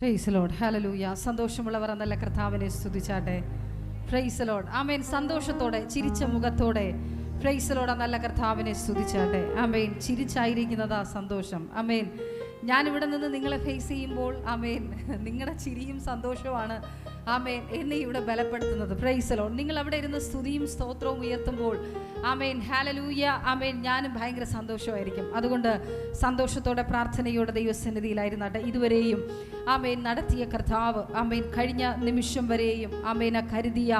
Price Lord, hallelujah. സന്തോഷമുള്ളവർ നല്ല കർത്താവിനെ സ്തുതിച്ചാട്ടെ. പ്രൈസ് ലോർഡ്, ആമേൻ. സന്തോഷത്തോടെ ചിരിച്ച മുഖത്തോടെ പ്രൈസ് ലോർഡ് നല്ല കർത്താവിനെ സ്തുതിച്ചാട്ടെ. ആമേൻ. ചിരിച്ചായിരിക്കുന്നതാ സന്തോഷം. ആമേൻ. ഞാനിവിടെ നിന്ന് നിങ്ങളെ ഫേസ് ചെയ്യുമ്പോൾ ആമേൻ, നിങ്ങളുടെ ചിരിയും സന്തോഷവുമാണ് ആമേൻ എന്നെ ഇവിടെ ബലപ്പെടുത്തുന്നത്. Praise Lord. നിങ്ങൾ അവിടെ ഇരുന്ന് സ്തുതിയും സ്തോത്രവും ഉയർത്തുമ്പോൾ ആമേൻ, ഹല്ലേലൂയ, ആമേൻ, ഞാനും ഭയങ്കര സന്തോഷമായിരിക്കും. അതുകൊണ്ട് സന്തോഷത്തോടെ പ്രാർത്ഥനയോടെ ദൈവസന്നിധിയിലായിരുന്നാട്ടെ. ഇതുവരെയും ആമേൻ നടത്തിയ കർത്താവ് ആമേൻ കഴിഞ്ഞ നിമിഷം വരെയും ആമേൻ കരുതിയ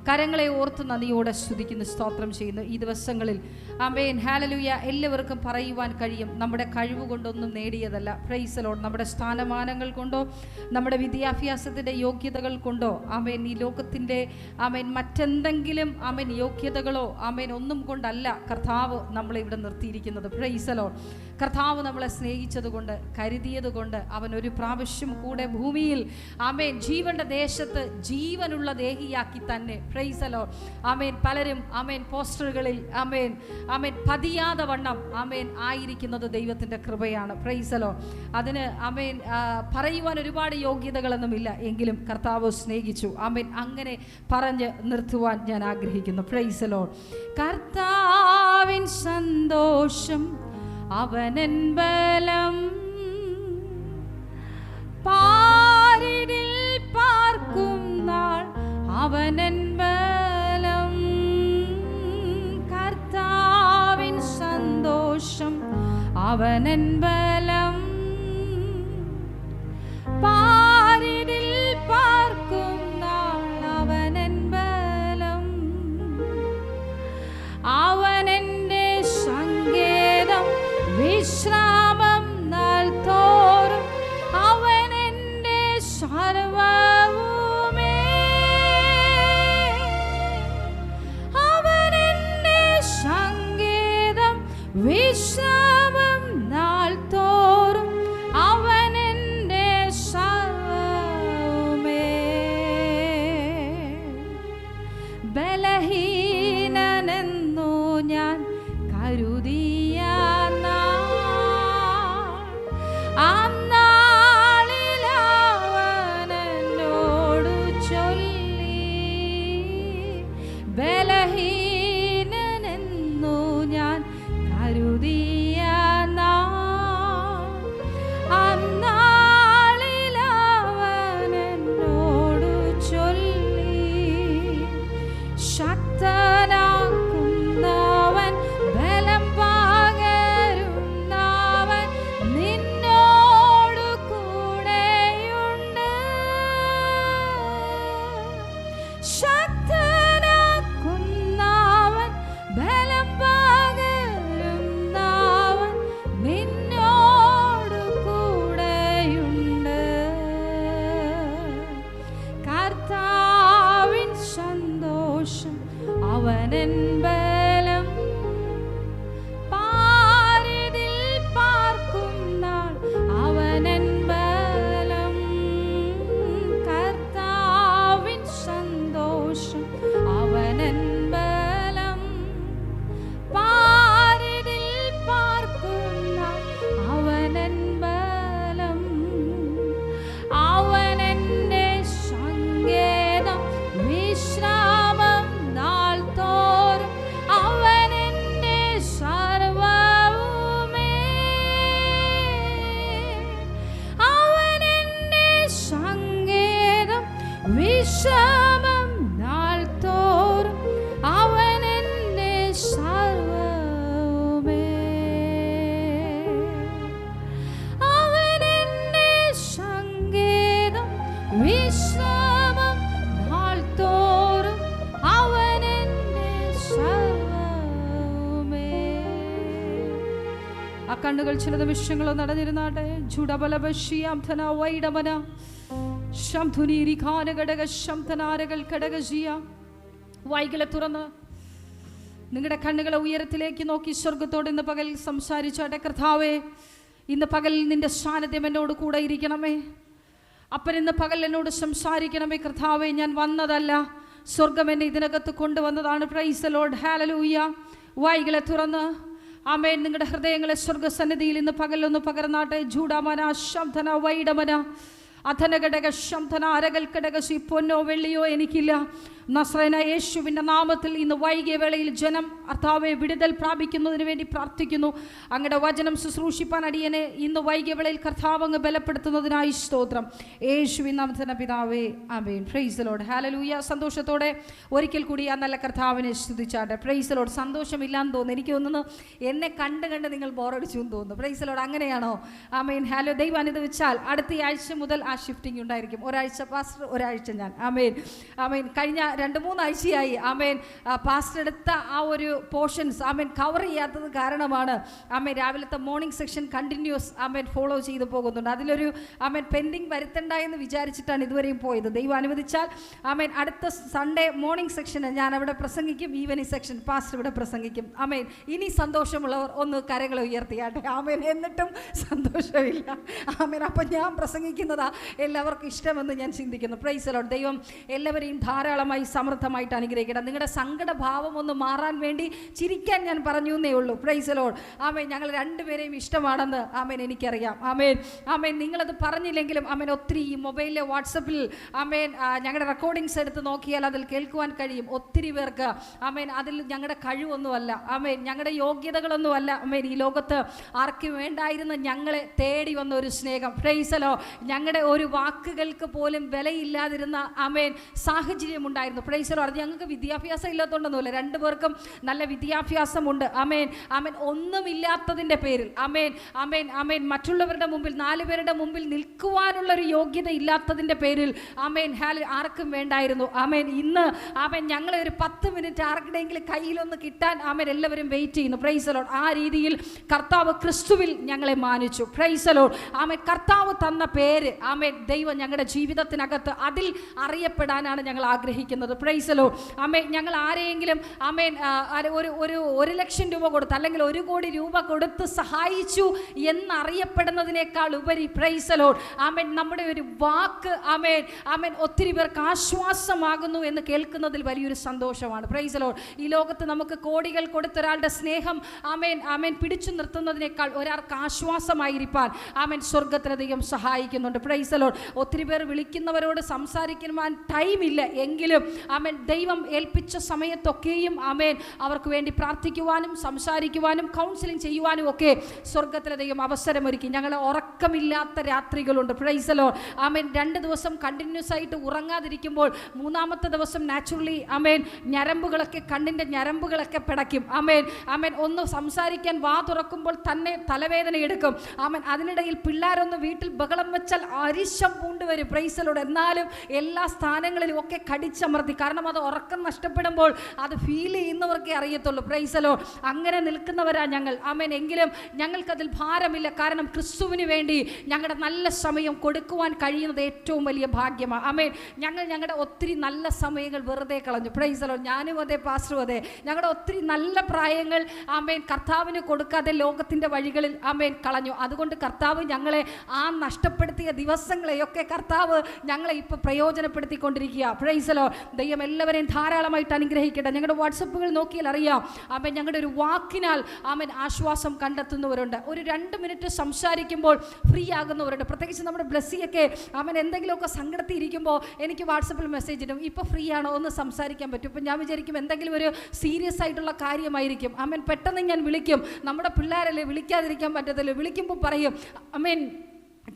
കരങ്ങളെ ഓർത്ത് നന്ദിയോടെ സ്തുതിക്കുന്നു, സ്തോത്രം ചെയ്യുന്നു. ഈ ദിവസങ്ങളിൽ ആമേൻ, ഹല്ലേലൂയ, എല്ലാവർക്കും പറയുവാൻ കഴിയും നമ്മുടെ കഴിവ് കൊണ്ടൊന്നും നേടിയതല്ല. Praise Lord. നമ്മുടെ സ്ഥാനമാനങ്ങൾ കൊണ്ടോ നമ്മുടെ വിദ്യാഭ്യാസത്തിൻ്റെ യോഗ്യതകൾ കൊണ്ടോ ആമേൻ ഈ ലോകത്തിൻ്റെ ആമേൻ മറ്റെന്തെങ്കിലും ആമേൻ യോഗ്യതകളോ ആമേൻ ഒന്നും കൊണ്ടല്ല കർത്താവ് നമ്മളെ ഇവിടെ നിർത്തിയിരിക്കുന്നത്. Praise Lord. കർത്താവ് നമ്മളെ സ്നേഹിച്ചതുകൊണ്ട് കരുതിയതുകൊണ്ട് അവൻ ഒരു പ്രാവശ്യം കൂടെ ഭൂമിയിൽ ആമേൻ ജീവന്റെ ദേശത്ത് ജീവനുള്ള ദേഹിയാക്കി തന്നെ. Praise Lord. ആമേൻ. പലരും ആമേൻ പോസ്റ്ററുകളിൽ ആമേൻ ആമേൻ പതിയാതെ വണ്ണം ആമേൻ ആയിരിക്കുന്നത് ദൈവത്തിൻ്റെ കൃപയാണ്. Praise Lord. അതിന് ആമേൻ പറയുവാൻ ഒരുപാട് യോഗ്യതകളൊന്നുമില്ല, എങ്കിലും കർത്താവ് സ്നേഹിച്ചു. ആമേൻ. അങ്ങനെ പറഞ്ഞ് നിർത്തുവാൻ ഞാൻ ആഗ്രഹിക്കുന്നു. Praise Lord. കർത്താവിൻ സന്തോഷം അവനൻ ബലം, പാരിതിൽ പാർക്കും നാൾ അവനൻ ബലം. കർത്താവിൻ സന്തോഷം അവനൻ ബലം, പാരിതിൽ പാർക്കും നാൾ അവനൻ ബലം. അവനെന്റെ സങ്കേതം വിശ്രാമം നാൾ തോറും അവനെന്റെ സർവ്വവുമേ. അവനെന്റെ സങ്കേതം വിശ്രാമം നാൾ തോറും അവനെന്റെ സർവ്വവുമേ. ബലഹീനനെന്നു ഞാൻ കരുതിയ ബലഹീനനെന്നു ഞാൻ കരുതിയ അന്നാളിലവനെന്നോടു ചൊല്ലി. ശക്തനാക്കുന്നവൻ ബലം പകരുന്നവൻ നിന്നോടു കൂടെയുണ്ട്. ശക്തനാക്കുന്നവൻ ബലം പകരുന്നവൻ നിന്നോടു കൂടെയുണ്ട്. കർത്താവിൻ സന്തോഷം അവനൻ ബലം, പാരിതിൽ പാർക്കും നാൾ അവനൻ ബലം. കർത്താവിൻ സന്തോഷം അവനൻ ബലം, പാരിതിൽ പാർക്കും നാൾ അവനൻ ബലം. അവനെന്റെ സങ്കേതം വിശ്രാമം നാൾ തോറും അവനെന്റെ സർവ്വവുമേ. അവനെന്റെ സങ്കേതം വിശ്രാമം നാൾ തോറും അവനെന്റെ സർവ്വവുമേ. അവനെന്റെ സങ്കേതം വിശ്രാമം നാൾ തോറും അവനെന്റെ സർവ്വവുമേ. ആ കണ്ണുകൾ ചില നിമിഷങ്ങൾ നടന്നിരുന്നാട്ടെ. ജുഡബലബശിയാംധന വൈഡമന ശംധുനീരി ഘാനഘടക ശംധനാരകൾ ഘടകജിയ. വായികളെ തുറന്ന് നിങ്ങളുടെ കണ്ണുകളെ ഉയരത്തിലേക്ക് നോക്കി സ്വർഗത്തോട് ഇന്ന് പകൽ സംസാരിച്ചാട്ടെ. കർത്താവേ, ഇന്ന് പകൽ നിന്റെ സാന്നിധ്യം എന്നോട് കൂടെ ഇരിക്കണമേ. അപ്പൻ ഇന്ന് പകൽ എന്നോട് സംസാരിക്കണമേ. കർത്താവേ, ഞാൻ വന്നതല്ല, സ്വർഗം എന്നെ ഇതിനകത്ത് കൊണ്ടുവന്നതാണ്. Price Lord, hallelujah. വായികളെ തുറന്ന് ആമേൻ. നിങ്ങളുടെ ഹൃദയങ്ങളെ സ്വർഗസന്നിധിയിൽ ഇന്ന് പകലൊന്ന് പകർന്നാട്ടെ. ജൂഡമന ശബ്ദന വൈഡമന അധനഘടക ശംധന അരകൽഘടകശി പൊന്നോ വെള്ളിയോ എനിക്കില്ല. നസ്രേന യേശുവിൻ്റെ നാമത്തിൽ ഇന്ന് വൈകിയ വേളയിൽ ജനം കർത്താവെ വിടുതൽ പ്രാപിക്കുന്നതിന് വേണ്ടി പ്രാർത്ഥിക്കുന്നു. അങ്ങയുടെ വചനം ശുശ്രൂഷിപ്പാൻ അടിയനെ ഇന്ന് വൈകിയ വേളയിൽ കർത്താവ് അങ്ങ് ബലപ്പെടുത്തുന്നതിനായി സ്തോത്രം. യേശുവിൻ നാമത്തിൽ പിതാവേ, ആമേൻ. Praise the Lord. ഹല്ലേലൂയ. സന്തോഷത്തോടെ ഒരിക്കൽ കൂടി ആ നല്ല കർത്താവിനെ സ്തുതിച്ചാട്ടെ. Praise the Lord. സന്തോഷമില്ലാന്ന് തോന്നുന്നു. എനിക്ക് തോന്നുന്നു എന്നെ കണ്ട് നിങ്ങൾ ബോറടിച്ചു എന്ന് തോന്നുന്നു. Praise the Lord. അങ്ങനെയാണോ? ആമേൻ. ഹലോ. ദൈവം അനുവദിച്ചാൽ അടുത്ത ആഴ്ച മുതൽ ആ ഷിഫ്റ്റിംഗ് ഉണ്ടായിരിക്കും. ഒരാഴ്ച പാസ്റ്റർ, ഒരാഴ്ച ഞാൻ. ആമേൻ, ആമേൻ. കഴിഞ്ഞ 2-3 ആഴ്ചയായി ആമേൻ പാസ്റ്റർ എടുത്ത ആ ഒരു പോർഷൻസ് ആമേൻ കവർ ചെയ്യാത്തത് കാരണമാണ് ആമേൻ രാവിലത്തെ മോർണിംഗ് സെക്ഷൻ കണ്ടിന്യൂസ് ആമേൻ ഫോളോ ചെയ്തു പോകുന്നുണ്ട്. അതിലൊരു ആമേൻ പെൻഡിങ് വരുത്തണ്ട എന്ന് വിചാരിച്ചിട്ടാണ് ഇതുവരെയും പോയത്. ദൈവം അനുവദിച്ചാൽ ആമേൻ അടുത്ത സൺഡേ മോർണിംഗ് സെക്ഷന് ഞാൻ അവിടെ പ്രസംഗിക്കും. ഈവനിങ് സെക്ഷൻ പാസ്റ്റർ ഇവിടെ പ്രസംഗിക്കും. ആമേൻ. ഇനി സന്തോഷമുള്ളവർ ഒന്ന് കരങ്ങൾ ഉയർത്തിയാട്ടെ. ആമേൻ. എന്നിട്ടും സന്തോഷമില്ല. ആമേൻ. അപ്പം ഞാൻ പ്രസംഗിക്കുന്നതാ എല്ലാവർക്കും ഇഷ്ടമെന്ന് ഞാൻ ചിന്തിക്കുന്നു. Price the Lord. ദൈവം എല്ലാവരെയും ധാരാളമായി സമൃദ്ധമായിട്ട് അനുഗ്രഹിക്കണം. നിങ്ങളുടെ സങ്കടഭാവം ഒന്ന് മാറാൻ വേണ്ടി ചിരിക്കാൻ ഞാൻ പറഞ്ഞു എന്നേ ഉള്ളൂ. Praise the Lord. ആമേൻ. ഞങ്ങൾ രണ്ടുപേരെയും ഇഷ്ടമാണെന്ന് ആമേൻ എനിക്കറിയാം. ആമേൻ, ആമേൻ. നിങ്ങളത് പറഞ്ഞില്ലെങ്കിലും ആമേൻ ഒത്തിരി ഈ മൊബൈലിലെ വാട്സപ്പിൽ ആമേൻ ഞങ്ങളുടെ റെക്കോർഡിങ്സ് എടുത്ത് നോക്കിയാൽ അതിൽ കേൾക്കുവാൻ കഴിയും. ഒത്തിരി പേർക്ക് ആമേൻ അതിൽ ഞങ്ങളുടെ കഴിവൊന്നുമല്ല, ആമേൻ ഞങ്ങളുടെ യോഗ്യതകളൊന്നുമല്ല, ആമേൻ ഈ ലോകത്ത് ആർക്കും വേണ്ടായിരുന്ന ഞങ്ങളെ തേടി വന്ന ഒരു സ്നേഹം. Price the Lord. ഞങ്ങളുടെ ഒരു വാക്കുകൾക്ക് പോലും വിലയില്ലാതിരുന്ന ആമേൻ സാഹചര്യം ഉണ്ടായിരുന്നു. Price the Lord. അത് ഞങ്ങൾക്ക് വിദ്യാഭ്യാസം ഇല്ലാത്തതുകൊണ്ടൊന്നുമില്ല. രണ്ടുപേർക്കും നല്ല വിദ്യാഭ്യാസമുണ്ട്. ആമേൻ, ആമേൻ. ഒന്നുമില്ലാത്തതിൻ്റെ പേരിൽ ആമേൻ, ആമേൻ, ആമേൻ മറ്റുള്ളവരുടെ മുമ്പിൽ 4 പേരുടെ മുമ്പിൽ നിൽക്കുവാനുള്ളൊരു യോഗ്യത ഇല്ലാത്തതിൻ്റെ പേരിൽ ആമേൻ ആർക്കും വേണ്ടായിരുന്നു. ആമേൻ. ഇന്ന് ആമേൻ ഞങ്ങളെ ഒരു 10 മിനിറ്റ് ആർക്കിടെങ്കിലും കയ്യിലൊന്ന് കിട്ടാൻ ആമേൻ എല്ലാവരും വെയിറ്റ് ചെയ്യുന്നു. Praise the Lord. ആ രീതിയിൽ കർത്താവ് ക്രിസ്തുവിൽ ഞങ്ങളെ മാനിച്ചു. Praise the Lord. ആമേൻ. കർത്താവ് തന്ന പേര് ആമേൻ ദൈവം ഞങ്ങളുടെ ജീവിതത്തിനകത്ത് അതിൽ അറിയപ്പെടാനാണ് ഞങ്ങൾ ആഗ്രഹിക്കുന്നത്. Praise the Lord. ആമേൻ. ഞങ്ങൾ ആരെയെങ്കിലും ആമേൻ ഒരു 1 ലക്ഷം രൂപ കൊടുത്ത് അല്ലെങ്കിൽ 1 കോടി രൂപ കൊടുത്ത് സഹായിച്ചു എന്നറിയപ്പെടുന്നതിനേക്കാൾ ഉപരി പ്രൈസ് ദി ലോർഡ് ആമേൻ നമ്മുടെ ഒരു വാക്ക് ആമേൻ, ആമേൻ ഒത്തിരി പേർക്ക് ആശ്വാസമാകുന്നു എന്ന് കേൾക്കുന്നതിൽ വലിയൊരു സന്തോഷമാണ്. Price the Lord. ഈ ലോകത്ത് നമുക്ക് കോടികൾ കൊടുത്തൊരാളുടെ സ്നേഹം ആമേൻ, ആമേൻ പിടിച്ചു നിർത്തുന്നതിനേക്കാൾ ഒരാൾക്ക് ആശ്വാസമായിരിക്കാൻ ആമേൻ സ്വർഗത്തിന് ദൈവം സഹായിക്കുന്നുണ്ട്. Price the Lord. ഒത്തിരി പേർ വിളിക്കുന്നവരോട് സംസാരിക്കുവാൻ ടൈമില്ല എങ്കിലും ആമേൻ ദൈവം ഏൽപ്പിച്ച സമയത്തൊക്കെയും ആമേൻ അവർക്ക് വേണ്ടി പ്രാർത്ഥിക്കുവാനും സംസാരിക്കുവാനും കൗൺസിലിംഗ് ചെയ്യുവാനും ഒക്കെ സ്വർഗത്തിലെ ദൈവം അവസരമൊരുക്കി. ഞങ്ങൾ ഉറക്കമില്ലാത്ത രാത്രികളുണ്ട്. Praise the Lord. ആമേൻ. 2 ദിവസം കണ്ടിന്യൂസ് ആയിട്ട് ഉറങ്ങാതിരിക്കുമ്പോൾ 3-ാമത്തെ ദിവസം നാച്ചുറലി ആമേൻ ഞരമ്പുകളൊക്കെ കണ്ണിൻ്റെ ഞരമ്പുകളൊക്കെ പിടയ്ക്കും. ആമേൻ, ആമേൻ. ഒന്ന് സംസാരിക്കാൻ വാ തുറക്കുമ്പോൾ തന്നെ തലവേദന എടുക്കും. ആമേൻ. അതിനിടയിൽ പിള്ളേരൊന്ന് വീട്ടിൽ ബഹളം വെച്ചാൽ അരിശം പൂണ്ടുവരും. Price the Lord. എന്നാലും എല്ലാ സ്ഥാനങ്ങളിലും ഒക്കെ കടിച്ചമർത്തി. കാരണം അത് ഉറക്കം നഷ്ടപ്പെടുമ്പോൾ അത് ഫീൽ ചെയ്യുന്നവർക്കേ അറിയത്തുള്ളൂ. Price the Lord. അങ്ങനെ നിൽക്കുന്നവരാ ഞങ്ങൾ. ആമേൻ. എങ്കിലും ഞങ്ങൾക്കതിൽ ഭാരമില്ല. കാരണം ക്രിസ്തുവിന് വേണ്ടി ഞങ്ങളുടെ നല്ല സമയം കൊടുക്കുവാൻ കഴിയുന്നത് ഏറ്റവും വലിയ ഭാഗ്യമാണ്. ആമേൻ. ഞങ്ങളുടെ ഒത്തിരി നല്ല സമയങ്ങൾ വെറുതെ കളഞ്ഞു. Price the Lord. ഞാനും അതെ, പാസ്റ്ററും അതെ. ഞങ്ങളുടെ ഒത്തിരി നല്ല പ്രായങ്ങൾ ആമേൻ കർത്താവിന് കൊടുക്കാതെ ലോകത്തിൻ്റെ വഴികളിൽ ആമേൻ കളഞ്ഞു. അതുകൊണ്ട് കർത്താവ് ഞങ്ങളെ ആ നഷ്ടപ്പെടുത്തിയ ദിവസങ്ങളെയൊക്കെ കർത്താവ് ഞങ്ങളെ ഇപ്പോൾ പ്രയോജനപ്പെടുത്തിക്കൊണ്ടിരിക്കുക. Price the Lord. ദൈവം എല്ലാവരെയും ധാരാളമായിട്ട് അനുഗ്രഹിക്കട്ടെ. ഞങ്ങളുടെ വാട്സപ്പുകൾ നോക്കിയാൽ അറിയാം ആമേൻ ഞങ്ങളുടെ ഒരു വാക്കിനാൽ ആമേൻ ആശ്വാസം കണ്ടെത്തുന്നവരുണ്ട്. ഒരു 2 മിനിറ്റ് സംസാരിക്കുമ്പോൾ ഫ്രീ ആകുന്നവരുണ്ട്. പ്രത്യേകിച്ച് നമ്മുടെ ബ്ലസ്സിയൊക്കെ ആമേൻ എന്തെങ്കിലുമൊക്കെ സങ്കടത്തിൽ ഇരിക്കുമ്പോൾ എനിക്ക് വാട്സപ്പിൽ മെസ്സേജ് ഇടും, ഇപ്പോൾ ഫ്രീ ആണോ, ഒന്ന് സംസാരിക്കാൻ പറ്റും. ഇപ്പം ഞാൻ വിചാരിക്കും എന്തെങ്കിലും ഒരു സീരിയസ് ആയിട്ടുള്ള കാര്യമായിരിക്കും. ആമേൻ. പെട്ടെന്ന് ഞാൻ വിളിക്കും. നമ്മുടെ പിള്ളേരല്ലേ, വിളിക്കാതിരിക്കാൻ പറ്റത്തില്ല. വിളിക്കുമ്പോൾ പറയും ആമേൻ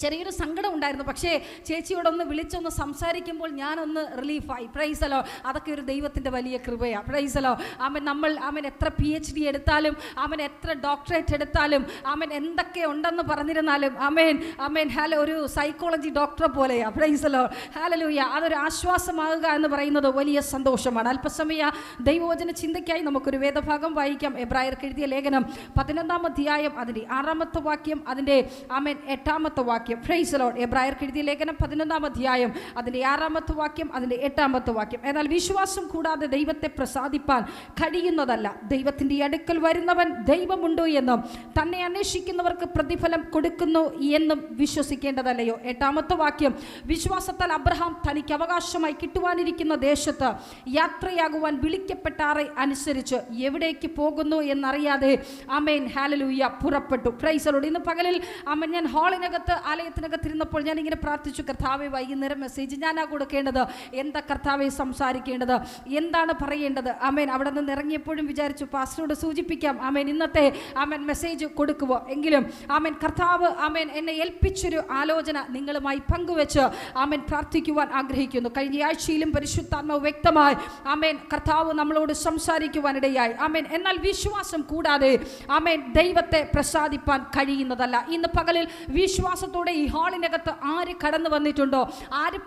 ചെറിയൊരു സങ്കടം ഉണ്ടായിരുന്നു, പക്ഷേ ചേച്ചിയോടൊന്ന് വിളിച്ചൊന്ന് സംസാരിക്കുമ്പോൾ ഞാനൊന്ന് റിലീഫായി. Price the Lord. അതൊക്കെ ഒരു ദൈവത്തിൻ്റെ വലിയ കൃപയാണ്. Praise the Lord. ആമേൻ. ആമേൻ എത്ര PhD എടുത്താലും ആമേൻ എത്ര ഡോക്ടറേറ്റ് എടുത്താലും ആമേൻ എന്തൊക്കെ ഉണ്ടെന്ന് പറഞ്ഞിരുന്നാലും ആമേൻ, ആമേൻ ഹലോ ഒരു സൈക്കോളജി ഡോക്ടറെ പോലെയാണ്. Price the Lord. ഹല്ലേലൂയ. അതൊരു ആശ്വാസമാകുക എന്ന് പറയുന്നത് വലിയ സന്തോഷമാണ്. അല്പസമയ ദൈവവചന ചിന്തയ്ക്കായി നമുക്കൊരു വേദഭാഗം വായിക്കാം. എബ്രായർക്ക് എഴുതിയ ലേഖനം 11-ാം അധ്യായം അതിൻ്റെ 6-ാമത്തെ വാക്യം, അതിൻ്റെ ആമേൻ 8-ാമത്തെ വാക്യം. Price the Lord. എബ്രായർക്ക് എഴുതിയ ലേഖനം 11-ാം അധ്യായം അതിൻ്റെ 6-ാമത്തെ വാക്യം, അതിൻ്റെ 8-ാമത്തെ വാക്യം. എന്നാൽ വിശ്വാസം കൂടാതെ ദൈവത്തെ പ്രസാദിപ്പാൻ കഴിയുന്നതല്ല. ദൈവത്തിൻ്റെ അടുക്കൽ വരുന്നവൻ ദൈവമുണ്ടോ എന്നും തന്നെ അന്വേഷിക്കുന്നവർക്ക് പ്രതിഫലം കൊടുക്കുന്നു എന്നും വിശ്വസിക്കേണ്ടതല്ലയോ. 8-ാമത്തെ വാക്യം, വിശ്വാസത്താൽ അബ്രഹാം തനിക്ക് അവകാശമായി കിട്ടുവാനിരിക്കുന്ന ദേശത്ത് യാത്രയാകുവാൻ വിളിക്കപ്പെട്ടാറെ അനുസരിച്ച് എവിടേക്ക് പോകുന്നു എന്നറിയാതെ ആമേൻ ഹല്ലേലൂയ പുറപ്പെട്ടു. Price the Lord. ഇന്ന് പകലിൽ ആമേൻ ഞാൻ ഹാളിനകത്ത് ആലയത്തിനകത്തിരുന്നപ്പോൾ ഞാൻ ഇങ്ങനെ പ്രാർത്ഥിച്ചു, കർത്താവെ വൈകുന്നേരം മെസ്സേജ് ഞാനാ കൊടുക്കേണ്ടത്, എന്താ കർത്താവെ സംസാരിക്കേണ്ടത്, എന്താണ് പറയേണ്ടത്. ആമേൻ. അവിടെ നിന്ന് ഇറങ്ങിയപ്പോഴും വിചാരിച്ചു പാസ്റ്ററോട് സൂചിപ്പിക്കാം, ആമേൻ, ഇന്നത്തെ ആമേൻ മെസ്സേജ് കൊടുക്കുമോ. എങ്കിലും ആമേൻ കർത്താവ് ആമേൻ എന്നെ ഏൽപ്പിച്ചൊരു ആലോചന നിങ്ങളുമായി പങ്കുവെച്ച് ആമേൻ പ്രാർത്ഥിക്കുവാൻ ആഗ്രഹിക്കുന്നു. കഴിഞ്ഞ ആഴ്ചയിലും പരിശുദ്ധാത്മാവ് വ്യക്തമായി ആമേൻ കർത്താവ് നമ്മളോട് സംസാരിക്കുവാനിടയായി. ആമേൻ. എന്നാൽ വിശ്വാസം കൂടാതെ ആമേൻ ദൈവത്തെ പ്രസാദിപ്പാൻ കഴിയുന്നതല്ല. ഇന്ന് പകലിൽ വിശ്വാസത്തോടെ ഈ ഹാളിനകത്ത് ആര് കടന്നു വന്നിട്ടുണ്ടോ, ആര്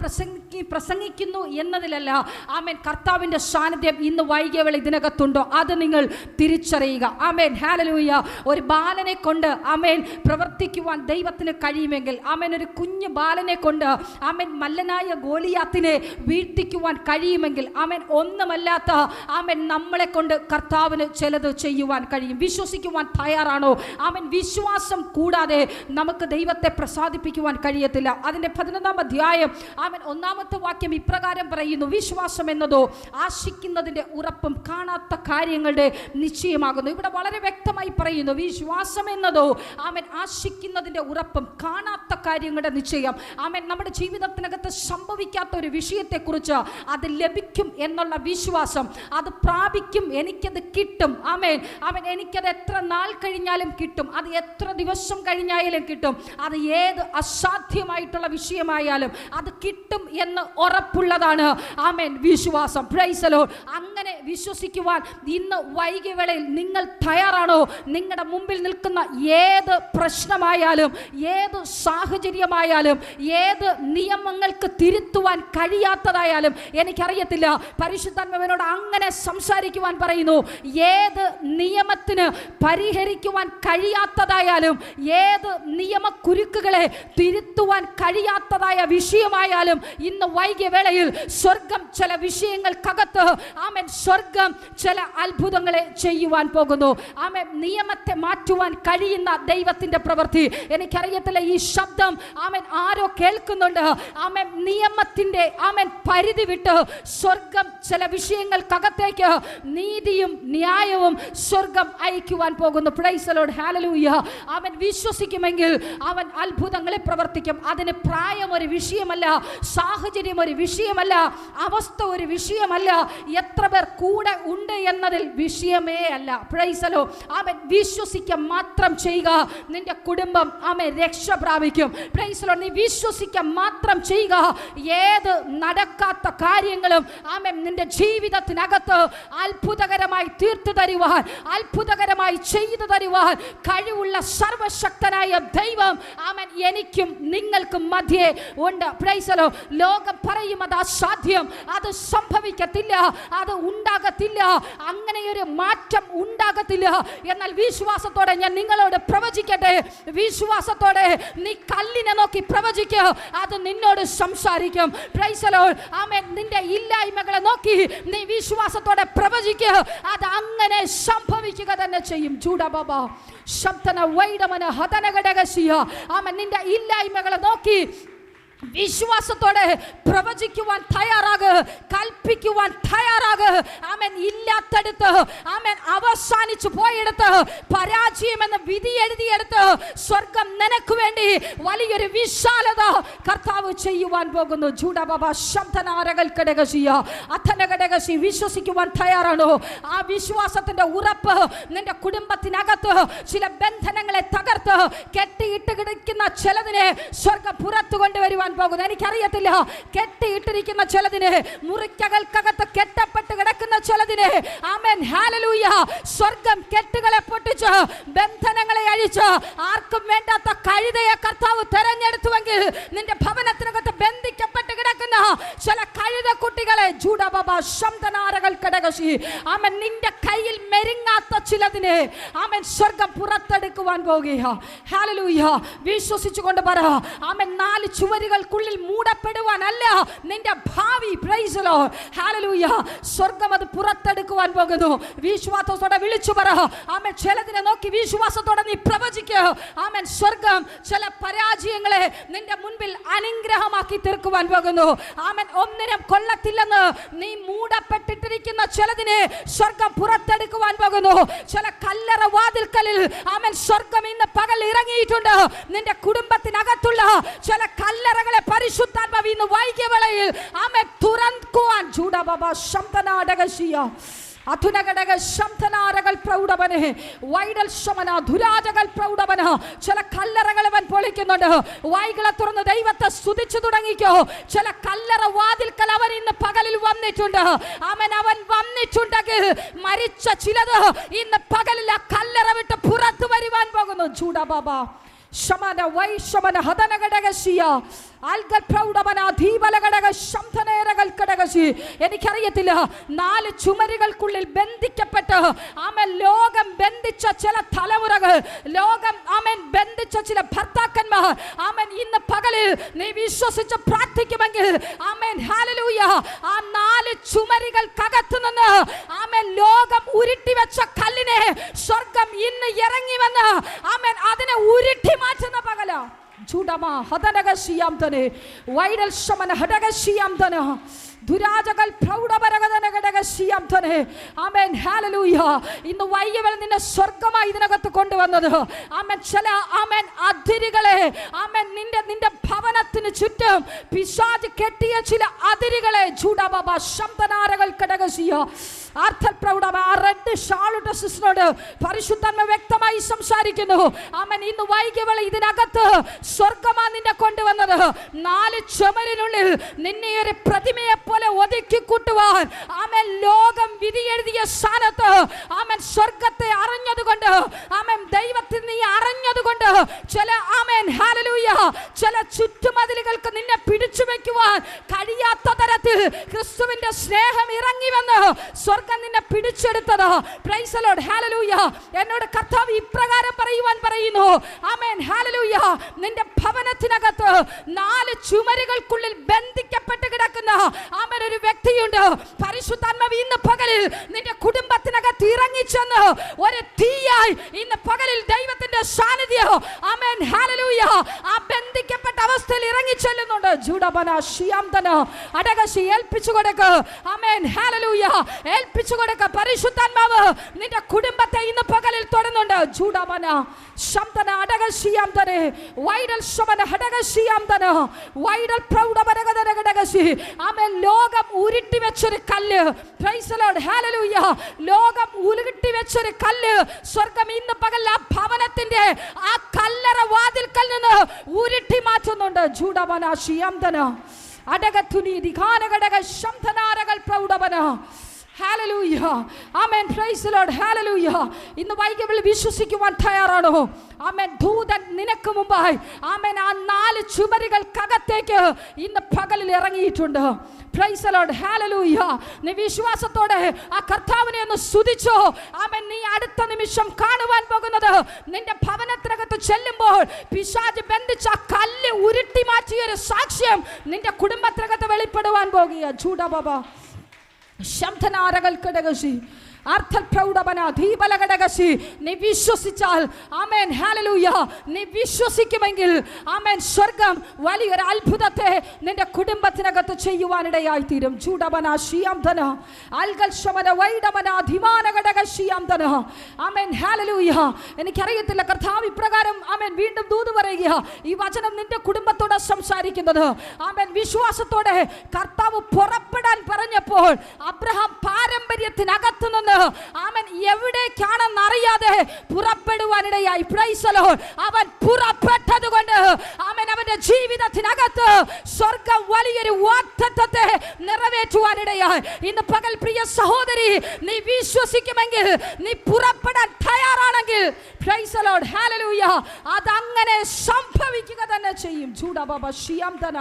പ്രസംഗിക്കുന്നു എന്നതിലല്ല, ആമേൻ കർത്താവിൻ്റെ സാന്നിധ്യം ഇന്ന് വൈകിയവൾ ഇതിനകത്തുണ്ടോ അത് നിങ്ങൾ തിരിച്ചറിയുക. ആമേൻ. ഹല്ലേലൂയ. ഒരു ബാലനെ കൊണ്ട് ആമേൻ പ്രവർത്തിക്കുവാൻ ദൈവത്തിന് കഴിയുമെങ്കിൽ, ആമേൻ ഒരു കുഞ്ഞു ബാലനെ കൊണ്ട് ആമേൻ മല്ലനായ ഗോലിയാത്തിനെ വീഴ്ത്തിക്കുവാൻ കഴിയുമെങ്കിൽ, ആമേൻ ഒന്നുമല്ലാത്ത ആമേൻ നമ്മളെ കൊണ്ട് കർത്താവിന് ചിലത് ചെയ്യുവാൻ കഴിയും. വിശ്വസിക്കുവാൻ തയ്യാറാണോ? ആമേൻ. വിശ്വാസം കൂടാതെ നമുക്ക് ദൈവത്തെ പ്രസാദിപ്പിക്കുവാൻ കഴിയത്തില്ല. അതിൻ്റെ 11-ാം അധ്യായം ആമേൻ 1-ാമത്തെ വാക്യം ഇപ്രകാരം പറയുന്നു, വിശ്വാസം എന്നതോ ആശിക്കുന്നതിൻ്റെ ഉറപ്പും കാണാത്ത കാര്യങ്ങളുടെ നിശ്ചയമാകുന്നു. ഇവിടെ വളരെ വ്യക്തമായി പറയുന്നു, വിശ്വാസം എന്നതോ ആമേൻ ആശിക്കുന്നതിൻ്റെ ഉറപ്പും കാണാത്ത കാര്യങ്ങളുടെ നിശ്ചയം. ആമേൻ. നമ്മുടെ ജീവിതത്തിനകത്ത് സംഭവിക്കാത്ത ഒരു വിഷയത്തെക്കുറിച്ച് അത് ലഭിക്കും എന്നുള്ള വിശ്വാസം, അത് പ്രാപിക്കും, എനിക്കത് കിട്ടും. ആമേൻ. ആമേൻ. എനിക്കത് എത്ര നാൾ കഴിഞ്ഞാലും കിട്ടും, അത് എത്ര ദിവസം കഴിഞ്ഞാലും കിട്ടും, അത് ഏത് അസാധ്യമായിട്ടുള്ള വിഷയമായാലും അത് കിട്ടും എന്ന് ഉറപ്പുള്ളതാണ് ആമേൻ വിശ്വാസം. Price the Lord. അങ്ങനെ വിശ്വസിക്കുവാൻ ഇന്ന് വൈകിയ വേളയിൽ നിങ്ങൾ തയ്യാറാണോ? നിങ്ങളുടെ മുമ്പിൽ നിൽക്കുന്ന ഏത് പ്രശ്നമായാലും, ഏത് സാഹചര്യമായാലും, ഏത് നിയമങ്ങൾക്ക് തിരുത്തുവാൻ കഴിയാത്തതായാലും, എനിക്കറിയത്തില്ല, പരിശുദ്ധാത്മാവിനോട് അങ്ങനെ സംസാരിക്കുവാൻ പറയുന്നു. ഏത് നിയമത്തിന് പരിഹരിക്കുവാൻ കഴിയാത്തതായാലും, ഏത് നിയമക്കുരുക്കുകളെ തിരുത്തുവാൻ കഴിയാത്തതായ വിഷയമായാലും, ഇന്ന് വൈകിയ വേളയിൽ സ്വർഗം ചില വിഷയങ്ങൾക്കകത്ത് ആമേൻ സ്വർഗം ചില അത്ഭുതങ്ങളെ ചെയ്യുവാൻ പോകുന്നു. ആമേൻ. നിയമത്തെ മാറ്റുവാൻ കഴിയുന്ന ദൈവത്തിന്റെ പ്രവൃത്തി. എനിക്കറിയത്തില്ല ഈ ശബ്ദം ആമേൻ ആരോ കേൾക്കുന്നുണ്ട്. ആമേൻ. നിയമത്തിന്റെ ആമേൻ പരിധി വിട്ട് സ്വർഗം ചില വിഷയങ്ങൾക്കകത്തേക്ക് നീതിയും ന്യായവും സ്വർഗം അയക്കുവാൻ പോകുന്നു. Price the Lord. ഹല്ലേലൂയ. അവൻ വിശ്വസിക്കുമെങ്കിൽ അവൻ അത്ഭുതങ്ങളെ പ്രവർത്തിക്കും. അതിന് പ്രായം ഒരു വിഷയമല്ല, സാഹചര്യം ഒരു വിഷയമല്ല, അവസ്ഥ ഒരു വിഷയമല്ല, എത്ര പേർ കൂടെ ഉണ്ട് എന്നതിൽ വിഷയമേ അല്ല. Price the Lord. അവൻ വിശ്വസിക്കുക മാത്രം ചെയ്യുക, നിന്റെ കുടുംബം ആമേൻ രക്ഷ പ്രാപിക്കും. Price the Lord. നീ വിശ്വസിക്കുക മാത്രം ചെയ്യുക, ഏത് നടക്കാത്ത കാര്യങ്ങളും ആമേൻ നിന്റെ ജീവിതത്തിനകത്ത് അത്ഭുതകരമായി തീർത്തു തരുവാൻ, അത്ഭുതകരമായി ചെയ്തു തരുവാൻ കഴിവുള്ള സർവശക്തനായ ദൈവം ആമേൻ എനിക്കും നിങ്ങൾക്കും മധ്യേ ഉണ്ട്. Price the Lord. ലോകം പറയും അത് അസാധ്യം, അത് സംഭവിക്കത്തില്ല, അത് ഉണ്ടാകത്തില്ല, അങ്ങനെയൊരു മാറ്റം ഉണ്ടാകത്തില്ല. എന്നാൽ വിശ്വാസത്തോടെ ഞാൻ നിങ്ങളോട് പ്രവചിക്കട്ടെ, വിശ്വാസത്തോടെ നീ കല്ലിനെ നോക്കി പ്രവചിക്കുക, അത് നിന്നോട് സംസാരിക്കും. Praise the Lord. ആമേൻ. നിന്റെ ഇല്ലായ്മകളെ നോക്കി നീ വിശ്വാസത്തോടെ പ്രവചിക്കുക, അത് അങ്ങനെ സംഭവിക്കുക തന്നെ ചെയ്യും. ജൂഡബബ ശബ്ദന വൈഡമന ഹതനഘടകസിയ. ആമേൻ. നിന്റെ ഇല്ലായ്മകളെ നോക്കി വിശ്വാസത്തോടെ പ്രവചിക്കുവാൻ തയ്യാറാക്, കൽപ്പിക്കുവാൻ തയ്യാറാക്. ആമേൻ. ഇല്ലാത്തടുത്ത് ആമേൻ അവസാനിച്ചു പോയെടുത്ത്, പരാജയമെന്ന് വിധി എഴുതിയെടുത്ത് സ്വർഗം നിനക്ക് വേണ്ടി വലിയൊരു വിശാലത കർത്താവ് ചെയ്യുവാൻ പോകുന്നു. ജൂഡബബ ശബ്ദനാരകൽക്കടകസിയ അഥനഘടകസി. വിശ്വസിക്കുവാൻ തയ്യാറാണോ? ആ വിശ്വാസത്തിന്റെ ഉറപ്പ് നിന്റെ കുടുംബത്തിനകത്ത് ചില ബന്ധനങ്ങളെ തകർത്ത് കെട്ടിയിട്ട് കിടക്കുന്ന ചിലതിനെ സ്വർഗം പുറത്തു കൊണ്ടുവരുവാൻ പോകുന്നു. എനിക്കറിയത്തില്ല, കെട്ടിയിട്ടിരിക്കുന്ന ചിലതിനെ, മുറിക്കകൾക്കകത്ത് കെട്ടപ്പെട്ട് കിടക്കുന്ന ചിലതിനെ ആമേൻ ഹല്ലേലൂയ സ്വർഗം കെട്ടുകളെ പൊട്ടിച്ച് ബന്ധനങ്ങളെ അഴിച്ച് ആർക്കും വേണ്ടാത്ത കഴുതയെ കർത്താവ് തെരഞ്ഞെടുത്തുവെങ്കിൽ നിന്റെ ഭവനത്തിനകത്ത് ബന്ധിക്കപ്പെട്ട് കിടക്കുന്ന ചില കഴുതക്കുട്ടികളെ ജൂഡബബ ശബ്ദനാരകൽക്കടകസി ആമേൻ നിന്റെ കയ്യിൽ മെരുങ്ങാത്ത ചിലതിനെ ആമേൻ സ്വർഗം പുറത്തെടുക്കുവാൻ പോകുക. ഹല്ലേലൂയ. വിശ്വസിച്ചുകൊണ്ട് പറ ആമേൻ. 4 ചുവരുകൾക്കുള്ളിൽ മൂടപ്പെട്ട പുറപ്പെടുവാനല്ല നിന്റെ ഭാവി. Price the Lord. ഹല്ലേലൂയ. സ്വർഗ്ഗം അത് പുറത്തെടുക്കുവാൻ പോകുന്നു. വിശ്വാസത്തോടെ വിളിച്ചു പറ ആമേൻ. ചിലതിനെ നോക്കി വിശ്വാസത്തോടെ നീ പ്രവചിക്കുക. ആമേൻ. സ്വർഗ്ഗം ചില പരാജയങ്ങളെ നിന്റെ മുൻപിൽ അനുഗ്രഹമാക്കി തീർക്കുവാൻ പോകുന്നു. ആമേൻ. ഒന്നിനും കൊള്ളത്തില്ലെന്ന് നീ മൂടപ്പെട്ടിട്ടിരിക്കുന്ന ചിലതിനെ സ്വർഗ്ഗം പുറത്തെടുക്കുവാൻ പോകുന്നു. ചില കല്ലറ വാതിൽക്കലിൽ ആമേൻ സ്വർഗ്ഗം ഇന്ന് പകൽ ഇറങ്ങിയിട്ടുണ്ട്. നിന്റെ കുടുംബത്തിനകത്തുള്ള ചില കല്ലറകളെ പരിശുദ്ധാത്മാവ് ഇന്ന് വൈകിയ വേളയിൽ ആമേൻ തുറക്കുവാൻ ചൂടബബ ശംതനാടകശിയ അധുനഘടക ശംതനാരകൾ പ്രൗഢവനെ വൈഡൽ ശമന ധുരാജകൾ പ്രൗഢവന. ചില കല്ലറകൾ അവൻ പൊളിക്കുന്നുണ്ട്. വായികളെ തുറന്ന് ദൈവത്തെ സ്തുതിച്ചു തുടങ്ങിക്കോ. ചില കല്ലറ വാതിൽക്കൽ അവൻ ഇന്ന് പകലിൽ വന്നിട്ടുണ്ട്. അവൻ വന്നിട്ടുണ്ടെങ്കിൽ മരിച്ച ചിലത് ഇന്ന് പകലിൽ ആ കല്ലറ വിട്ട് പുറത്തു വരുവാൻ പോകുന്നു. ചൂടബാബ ശമന വൈശമന ഹതനഘടകശിയ ആൽഗൽ പ്രൗഢവന ദീപലഘടക ശംതനേരകൾ ഘടകശി. എനിക്കറിയത്തില്ല, 4 ചുമരുകൾക്കുള്ളിൽ ബന്ധിക്കപ്പെട്ട് ആമേൻ ലോകം ബന്ധിച്ച ചില തലമുറകൾ, ലോകം ആമേൻ ബന്ധിച്ച ചില ഭർത്താക്കന്മാർ ആമേൻ ഇന്ന് പകലിൽ നീ വിശ്വസിച്ച് പ്രാർത്ഥിക്കുമെങ്കിൽ ആമേൻ ഹല്ലേലൂയ ആ 4 ചുമരുകൾക്കകത്തു നിന്ന് ആമേൻ ലോകം ഉരുട്ടി വെച്ച കല്ലിനെ സ്വർഗ്ഗം ഇന്ന് ഇറങ്ങി വന്ന് ആമേൻ അതിനെ ഉരുട്ടി മാറ്റുന്ന പകല. ചൂടമ ഹതനകശിയാം തന്നെ വൈഡൽ ശമന ഹടകശിയാം തന്നെ ദുരാജകൾ പ്രൗഢപരകതനഘടകശിയാം തന്നെ. ആമേൻ ഹല്ലേലൂയ. ഇന്ന് വൈകിയവൾ നിന്നെ സ്വർഗ്ഗമായി ഇതിനകത്ത് കൊണ്ടുവന്നത് ആമേൻ ചില ആമേൻ അതിരുകളെ ആമേൻ നിന്റെ ഭവനത്തിന് ചുറ്റും പിശാച് കെട്ടിയ ചില അതിരുകളെ ചൂടബബ ശംതനാരകൾ ഘടകശിയ ആർത്തൽ പ്രൗഢമ ആ റെഡ് ഷാളുടെ സിസ്റ്ററോട് പരിശുദ്ധാത്മ വ്യക്തമായി സംസാരിക്കുന്നു. ആമേൻ ഇന്ന് വൈകിയവൾ ഇതിനകത്ത് സ്വർഗ്ഗമാ നിന്നെ കൊണ്ടുവന്നത്. 4 ചുമരിനുള്ളിൽ നിന്നെ ഒരു പ്രതിമയെ പോലെ ഒതുക്കി കൂട്ടുവാൻ ആമേൻ ലോകം വിധി എഴുതിയ സ്ഥാനത്ത് ആമേൻ സ്വർഗ്ഗത്തെ അറിഞ്ഞതുകൊണ്ട് ആമേൻ ദൈവത്തിൽ നീ അറിഞ്ഞതുകൊണ്ട് ചില ആമേൻ ഹല്ലേലൂയ ചില ചുറ്റുമതിലുകൾക്ക് നിന്നെ പിടിച്ചു വെക്കുവാൻ കഴിയാത്ത തരത്തിൽ ക്രിസ്തുവിന്റെ സ്നേഹം ഇറങ്ങി വന്ന് സ്വർഗ്ഗം നിന്നെ പിടിച്ചെടുത്തത്. Price the Lord. ഹല്ലേലൂയ. എന്നോട് കർത്താവ് ഇപ്രകാരം പറയുവാൻ പറയുന്നു. Amen hallelujah. നിന്റെ ഭവനത്തിനകത്ത് 4 ചുമരുകൾക്കുള്ളിൽ ബന്ധിക്കപ്പെട്ട് കിടക്കുന്ന ആമേൻ ഒരു വ്യക്തിയുണ്ട്. പരിശുദ്ധാത്മാവ് ഇന്ന് പകലിൽ നിന്റെ കുടുംബത്തിനകത്ത് ഇറങ്ങിച്ചെന്ന് ഒരു തീയായി ഇന്ന് പകലിൽ ദൈവത്തിന്റെ സാന്നിധ്യം ആമേൻ ഹല്ലേലൂയ ആ ബന്ധിക്കപ്പെട്ട അവസ്ഥയിൽ ഇറങ്ങിച്ചെല്ലുന്നുണ്ട്. ജൂഡബന ശിയാംതന അടകശി ഏൽപ്പിച്ചു കൊടുക്ക്. ആമേൻ ഹല്ലേലൂയ ഏൽപ്പിച്ചു കൊടുക്ക്. പരിശുദ്ധാത്മാവ് നിന്റെ കുടുംബത്തെ ഇന്ന് പകലിൽ തൊടുന്നുണ്ട്. ജൂഡബന ശംതന അടകശിയാംതന വൈഡൽ ശമന ഹടകശിയാംതന വൈഡൽ പ്രൗഢപരകതനഘടകശി. ആമേൻ ലോകം ഉരുട്ടി വെച്ചൊരു കല്ല്. Price the Lord. ഹല്ലേലൂയ. ലോകം ഉരുട്ടി വെച്ചൊരു കല്ല് സ്വർഗ്ഗം ഇന്ന് പകൽ ആ ഭവനത്തിന്റെ ആ കല്ലറ വാതിൽക്കൽ നിന്ന് ഉരുട്ടി മാറ്റുന്നുണ്ട്. ജൂഡബന ശിയാംതന അടകതുനി ദിഖാനഘടക ശംതനാരകൾ പ്രൗഢവന. ഹല്ലേലൂയ. ആമേൻ. Praise the Lord. ഹല്ലേലൂയ. ഇന്ന് വൈകിയവൾ വിശ്വസിക്കുവാൻ തയ്യാറാണോ? ആമേൻ. ദൂതൻ നിനക്ക് മുമ്പായി ആമേൻ ആ 4 ചുമരുകൾക്കകത്തേക്ക് ഇന്ന് പകലിൽ ഇറങ്ങിയിട്ടുണ്ട്. Price the Lord. ഹല്ലേലൂയ. നീ വിശ്വാസത്തോടെ ആ കർത്താവിനെ ഒന്ന് സ്തുതിച്ചോ. ആമേൻ. നീ അടുത്ത നിമിഷം കാണുവാൻ പോകുന്നത് നിന്റെ ഭവനത്തിനകത്ത് ചെല്ലുമ്പോൾ പിശാച് ബന്ധിച്ച കല്ല് ഉരുട്ടി മാറ്റിയ ഒരു സാക്ഷ്യം നിന്റെ കുടുംബത്തിനകത്ത് വെളിപ്പെടുവാൻ പോകുക. ചൂടബബ ശംതനാരകൾ ഘടകശി അർത്ഥൽ പ്രൗഢവന ദീപലഘടകശി. നീ വിശ്വസിച്ചാൽ ആമേൻ ഹല്ലേലൂയ നീ വിശ്വസിക്കുമെങ്കിൽ ആമേൻ സ്വർഗ്ഗം വലിയൊരു അത്ഭുതത്തെ നിന്റെ കുടുംബത്തിനകത്ത് ചെയ്യുവാനിടയായി തീരും. ചൂടവന ശിയാംതന അൽഗൽ ശമന വൈഡവന ധിമാനഘടക ശിയാംതന. ആമേൻ ഹല്ലേലൂയ. എനിക്കറിയത്തില്ല, കർത്താവ് ഇപ്രകാരം ആമേൻ വീണ്ടും ദൂത് പറയുക. ഈ വചനം നിന്റെ കുടുംബത്തോട് സംസാരിക്കുന്നത്. ആമേൻ. വിശ്വാസത്തോടെ കർത്താവ് പുറപ്പെടാൻ പറഞ്ഞപ്പോൾ അബ്രഹാം പാരമ്പര്യത്തിനകത്തു നിന്ന് ആമേൻ എവിടേക്കാണെന്ന് അറിയാതെ പുറപ്പെടുവാനിടയായി. Price the Lord. അവൻ പുറപ്പെട്ടതുകൊണ്ട് ആമേൻ അവന്റെ ജീവിതത്തിനകത്ത് സ്വർഗ്ഗം വലിയൊരു വാഗ്ദത്തത്തെ നിറവേറ്റുവാനിടയായി. ഇന്ന് പകൽ പ്രിയ സഹോദരി, നീ വിശ്വസിക്കുമെങ്കിൽ, നീ പുറപ്പെടാൻ തയ്യാറാണെങ്കിൽ പ്രൈസ് ദി ലോർഡ്. ഹല്ലേലൂയ അതങ്ങനെ സംഭവിക്കുക തന്നെ ചെയ്യും. ചൂടബബ ശിയാംതന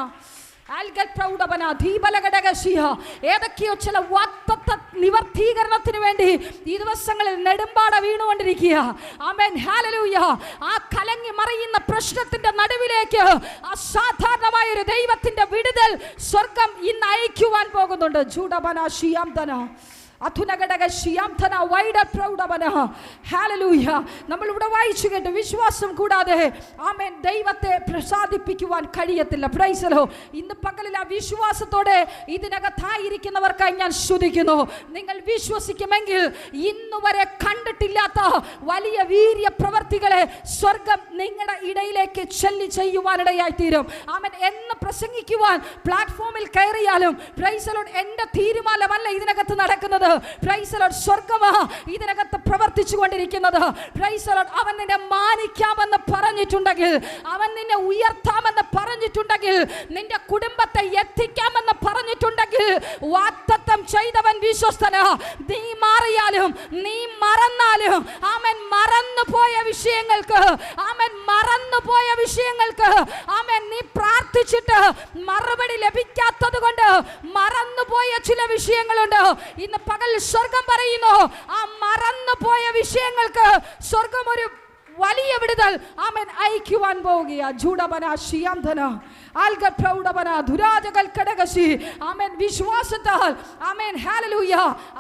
ഏതൊക്കെയോ ചില വാഗ്ദത്ത നിവർത്തീകരണത്തിന് വേണ്ടി ഈ ദിവസങ്ങളിൽ നെടുമ്പാട വീണുകൊണ്ടിരിക്കുക. Amen hallelujah. ആ കലങ്ങി മറിയുന്ന പ്രശ്നത്തിന്റെ നടുവിലേക്ക് അസാധാരണമായ ഒരു ദൈവത്തിന്റെ വിടുതൽ സ്വർഗം ഇന്ന് അയക്കുവാൻ പോകുന്നുണ്ട്. ജൂഡബന ഷിയാംധന നമ്മൾ ഇവിടെ വായിച്ചു കേട്ടു. വിശ്വാസം കൂടാതെ ആമേൻ ദൈവത്തെ പ്രസാദിപ്പിക്കുവാൻ കഴിയത്തില്ല. Price the Lord. ഇന്ന് പകലിൽ ആ വിശ്വാസത്തോടെ ഇതിനകത്തായിരിക്കുന്നവർക്കായി ഞാൻ സ്തുതിക്കുന്നു. നിങ്ങൾ വിശ്വസിക്കുമെങ്കിൽ ഇന്നുവരെ കണ്ടിട്ടില്ലാത്ത വലിയ വീര്യ പ്രവർത്തികളെ സ്വർഗം നിങ്ങളുടെ ഇടയിലേക്ക് ചൊല്ലി ചെയ്യുവാനിടയായി തീരും. ആമേൻ. എന്ന് പ്രസംഗിക്കുവാൻ പ്ലാറ്റ്ഫോമിൽ കയറിയാലും പ്രൈസ് ദി ലോർഡ് എൻ്റെ തീരുമാനമല്ല ഇതിനകത്ത് നടക്കുന്നത്. Price the Lord. സ്വർഗ്ഗമാ ഇതിനകത്ത് പ്രവർത്തിച്ചു കൊണ്ടിരിക്കുന്നത്. Price the Lord. അവൻ നിന്നെ മാനിക്കാമെന്ന് പറഞ്ഞിട്ടുണ്ടെങ്കിൽ, അവൻ നിന്നെ ഉയർത്താമെന്ന് പറഞ്ഞിട്ടുണ്ടെങ്കിൽ, നിന്റെ കുടുംബത്തെ എത്തിക്കാമെന്ന് പറഞ്ഞിട്ടുണ്ടെങ്കിൽ, വാഗ്ദത്തം ചെയ്തവൻ വിശ്വസ്തനാ. നീ മാറിയാലും നീ മറന്നാലും ആമേൻ മറന്നുപോയ വിഷയങ്ങൾക്ക്, ആമേൻ മറന്നുപോയ വിഷയങ്ങൾക്ക്, ആമേൻ നീ പ്രാർത്ഥിച്ചിട്ട് മറുപടി ലഭിക്കാത്തത് കൊണ്ട് മറന്നുപോയ ചില വിഷയങ്ങളുണ്ട്. ഇന്ന് പകൽ സ്വർഗം പറയുന്നു, ആ മറന്നുപോയ വിഷയങ്ങൾക്ക് സ്വർഗം ഒരു വലിയ വിടുതൽ ആമേൻ അയക്കുവാൻ പോവുകയാ. ജൂഡബന ഷിയാംധന ആൽഗ പ്രൗഢബന ദുരാജകൽ കടകശി. ആമേൻ. വിശ്വാസത്താൽ ആമേൻ ഹല്ലേലൂയ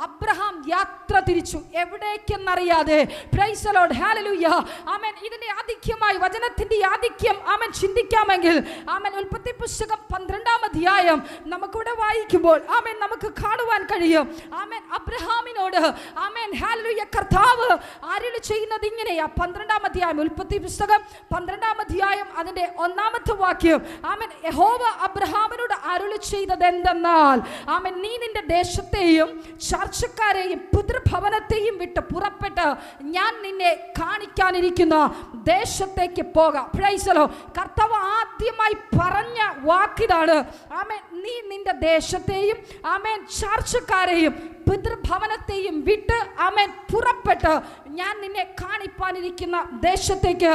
അബ്രഹാം യാത്ര തിരിച്ചു, എവിടേക്കെന്നറിയാതെ. Praise the Lord. ഹല്ലേലൂയ. ആമേൻ. ഇതിന്റെ ആധിക്യമായി വചനത്തിന്റെ ആധിക്യം ആമേൻ ചിന്തിക്കാമെങ്കിൽ ആമേൻ ഉൽപ്പത്തി പുസ്തകം 12-ാം അധ്യായം നമുക്കിവിടെ വായിക്കുമ്പോൾ ആമേൻ നമുക്ക് കാണുവാൻ കഴിയും. ആമേൻ അബ്രഹാമിനോട് ആമേൻ ഹല്ലേലൂയ കർത്താവ് അരുളി ചെയ്യുന്നത് ഇങ്ങനെയാ. 12-ാം അധ്യായം ഉൽപ്പത്തി പുസ്തകം 12-ാം അധ്യായം അതിന്റെ 1-ാമത്തെ വാക്യം. ആമേൻ. യഹോവ അബ്രഹാമിനോട് അരുളി ചെയ്തത് എന്തെന്നാൽ, ആമേൻ നീ നിന്റെ ദേശത്തെയും ചർച്ചക്കാരെയും പിതൃഭവനത്തെയും വിട്ട് പുറപ്പെട്ട് ഞാൻ നിന്നെ കാണിക്കാനിരിക്കുന്ന ദേശത്തേക്ക് പോകാം. Price the Lord. കർത്താവ് ആദ്യമായി പറഞ്ഞ വാക്കിതാണ്. ആമേൻ. നീ നിന്റെ ദേശത്തെയും ആമേൻ ചർച്ചക്കാരെയും പിതൃഭവനത്തെയും വിട്ട് ആമേൻ പുറപ്പെട്ട് ഞാൻ നിന്നെ കാണിപ്പാനിരിക്കുന്ന ദേശത്തേക്ക്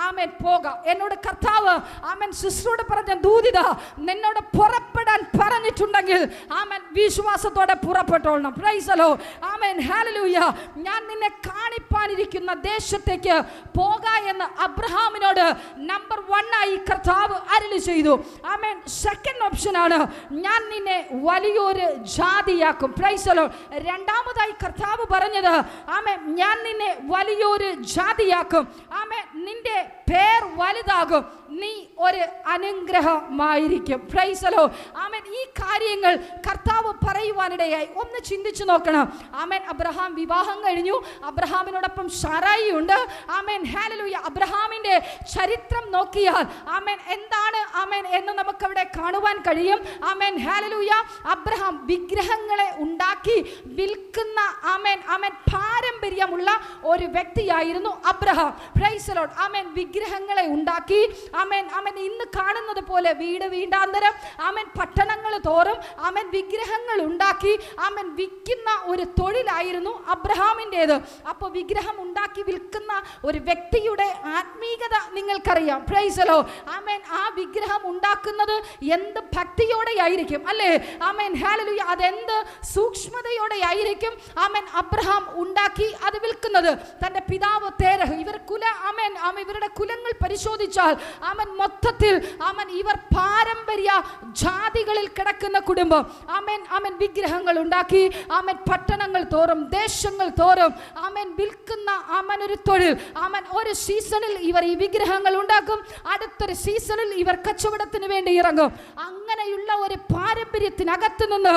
ആമേൻ പോകാം. എന്നോട് കർത്താവ് ആമേൻ സിസ്റ്ററോട് പറഞ്ഞ ദൂതിത നിന്നോട് പുറപ്പെടാൻ പറഞ്ഞിട്ടുണ്ടെങ്കിൽ ആമേൻ വിശ്വാസത്തോടെ പുറപ്പെട്ടോളണം. Praise the Lord. ആമേൻ ഹല്ലേലൂയ. ഞാൻ നിന്നെ കാണിപ്പാനിരിക്കുന്ന ദേശത്തേക്ക് പോക എന്ന് അബ്രഹാമിനോട് നമ്പർ 1 ആയി കർത്താവ് അരുളി ചെയ്തു. ആമേൻ. സെക്കൻഡ് ഓപ്ഷൻ ആണ്, ഞാൻ നിന്നെ വലിയൊരു ജാതിയാക്കും. Price the Lord. രണ്ടാമതായി കർത്താവ് പറഞ്ഞത് ആമേൻ ഞാൻ നിന്നെ വലിയൊരു ജാതിയാക്കും. ആമേൻ. നിന്റെ പേർ വലുതാകും, നീ ഒരു അനുഗ്രഹമായിരിക്കും. Praise the Lord. ആമേൻ. ഈ കാര്യങ്ങൾ കർത്താവ് പറയുവാനിടയായി. ഒന്ന് ചിന്തിച്ചു നോക്കണം. ആമേൻ. അബ്രഹാം വിവാഹം കഴിഞ്ഞു, അബ്രഹാമിനോടൊപ്പം സാറായി ഉണ്ട്. Amen hallelujah. അബ്രഹാമിന്റെ ചരിത്രം നോക്കിയാൽ ആമേൻ എന്താണ് ആമേൻ എന്ന് നമുക്കവിടെ കാണുവാൻ കഴിയും. Amen hallelujah. അബ്രഹാം വിഗ്രഹങ്ങളെ ഉണ്ടാക്കി വിൽക്കുന്ന ആമേൻ ആമേൻ പാരമ്പര്യമുള്ള ഒരു വ്യക്തിയായിരുന്നു അബ്രഹാം. Praise the Lord. ആമേൻ. വിഗ്രഹങ്ങളെ ഉണ്ടാക്കി ആമേൻ ആമേൻ ഇന്ന് കാണുന്നത് പോലെ വീടാന്തരം ആമേൻ പട്ടണങ്ങൾ തോറും ആമേൻ വിഗ്രഹങ്ങൾ ഉണ്ടാക്കി ആമേൻ വിൽക്കുന്ന ഒരു തൊഴിലായിരുന്നു അബ്രഹാമിൻ്റെത്. അപ്പോൾ വിഗ്രഹം ഉണ്ടാക്കി വിൽക്കുന്ന ഒരു വ്യക്തിയുടെ ആത്മീകത നിങ്ങൾക്കറിയാം. Praise the Lord. ആമേൻ. ആ വിഗ്രഹം ഉണ്ടാക്കുന്നത് എന്ത് ഭക്തിയോടെ ആയിരിക്കും അല്ലേ? ആമേൻ ഹല്ലേലൂയ. അതെന്ത് സൂക്ഷ്മതയോടെ ആയിരിക്കും ആമേൻ അബ്രഹാം ഉണ്ടാക്കി അത് വിൽക്കുന്നത്. തൻ്റെ പിതാവ് തേരഹ് ഇവരുടെ കുലങ്ങൾ പരിശോധിച്ചാൽ ആമേൻ മൊത്തത്തിൽ ആമേൻ ഇവർ പാരമ്പര്യ ജാതികളിൽ കിടക്കുന്ന കുടുംബം. ആമേൻ ആമേൻ വിഗ്രഹങ്ങൾ ഉണ്ടാക്കി ആമേൻ പട്ടണങ്ങൾ തോറും ദേശങ്ങൾ തോറും ആമേൻ വിൽക്കുന്ന ആമേൻ ഒരു തൊഴിൽ. ആമേൻ. ഒരു സീസണിൽ ഇവർ ഈ വിഗ്രഹങ്ങൾ ഉണ്ടാക്കും, അടുത്തൊരു സീസണിൽ ഇവർ കച്ചവടത്തിന് വേണ്ടി ഇറങ്ങും. അങ്ങനെയുള്ള ഒരു പാരമ്പര്യത്തിനകത്ത് നിന്ന്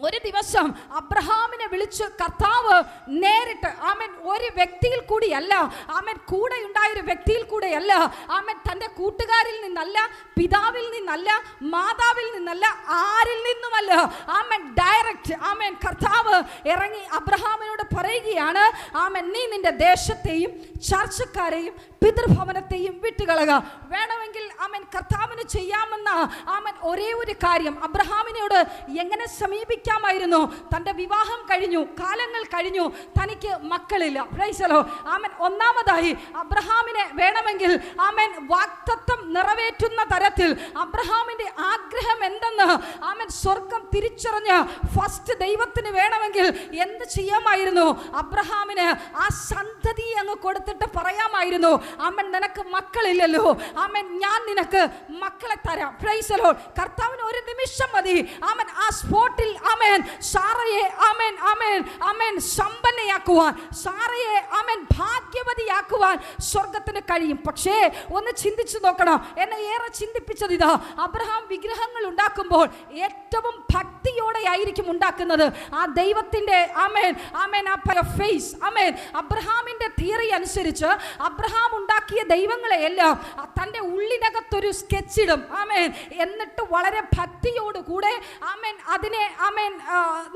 ഒരു ദിവസം അബ്രഹാമിനെ വിളിച്ച് കർത്താവ് നേരിട്ട് ആമേൻ ഒരു വ്യക്തിയിൽ കൂടിയല്ല, ആമേൻ കൂടെ ഉണ്ടായൊരു വ്യക്തിയിൽ കൂടെയല്ല, ആമേൻ തൻ്റെ കൂട്ടുകാരിൽ നിന്നല്ല, പിതാവിൽ നിന്നല്ല, മാതാവിൽ നിന്നല്ല, ആരിൽ നിന്നുമല്ല, ആമേൻ ഡയറക്റ്റ് ആമേൻ കർത്താവ് ഇറങ്ങി അബ്രഹാമിനോട് പറയുകയാണ്, ആമേൻ നീ നിന്റെ ദേശത്തെയും ചർച്ചക്കാരെയും പിതൃഭവനത്തെയും വിട്ടുകളക. വേണമെങ്കിൽ ആമേൻ കർത്താവിന് ചെയ്യാമെന്ന ആമേൻ ഒരേ ഒരു കാര്യം അബ്രഹാമിനോട് എങ്ങനെ സമീപിക്കാമായിരുന്നു. തൻ്റെ വിവാഹം കഴിഞ്ഞു, കാലങ്ങൾ കഴിഞ്ഞു, തനിക്ക് മക്കളില്ല. Praise the Lord. ആമേൻ. ഒന്നാമതായി അബ്രഹാമിനെ വേണമെങ്കിൽ ആമേൻ വാഗ്ദത്തം നിറവേറ്റുന്ന തരത്തിൽ അബ്രഹാമിൻ്റെ ആഗ്രഹം എന്തെന്ന് ആമേൻ സ്വർഗം തിരിച്ചറിഞ്ഞ് ഫസ്റ്റ് ദൈവത്തിന് വേണമെങ്കിൽ എന്ത് ചെയ്യാമായിരുന്നു? അബ്രഹാമിന് ആ സന്തതി അങ്ങ് കൊടുത്തിട്ട് പറയാമായിരുന്നു, ആമേൻ നിനക്ക് മക്കളില്ലല്ലോ, ആമേൻ ഞാൻ നിനക്ക് മക്കളെ തരാം. Price the Lord. കർത്താവിന് ഒരു നിമിഷം മതി ആമേൻ ആ സ്പോട്ടിൽ ആമേൻ സാറയെ ആമേൻ ആമേൻ ആമേൻ സമ്പന്നയാക്കുവാൻ, സാറയെ ആമേൻ ഭാഗ്യവതിയാക്കുവാൻ സ്വർഗത്തിന് കഴിയും. പക്ഷേ ഒന്ന് ചിന്തിച്ചു നോക്കണം. എന്നെ ഏറെ ചിന്തിപ്പിച്ചത് ഇതാ, അബ്രഹാം വിഗ്രഹങ്ങൾ ഉണ്ടാക്കുമ്പോൾ ഏറ്റവും ഭക്തിയോടെ ആയിരിക്കും ഉണ്ടാക്കുന്നത്. ആ ദൈവത്തിന്റെ ആമേൻ ആമേൻ ആ ഫേസ് ആമേൻ അബ്രഹാമിന്റെ തിയറി അനുസരിച്ച് അബ്രഹാം ഉണ്ടാക്കിയ ദൈവങ്ങളെ എല്ലാം തൻ്റെ ഉള്ളിനകത്തൊരു സ്കെച്ച് ഇടും. ആമേൻ. എന്നിട്ട് വളരെ ഭക്തിയോടുകൂടെ ആമേൻ അതിനെ ആമേൻ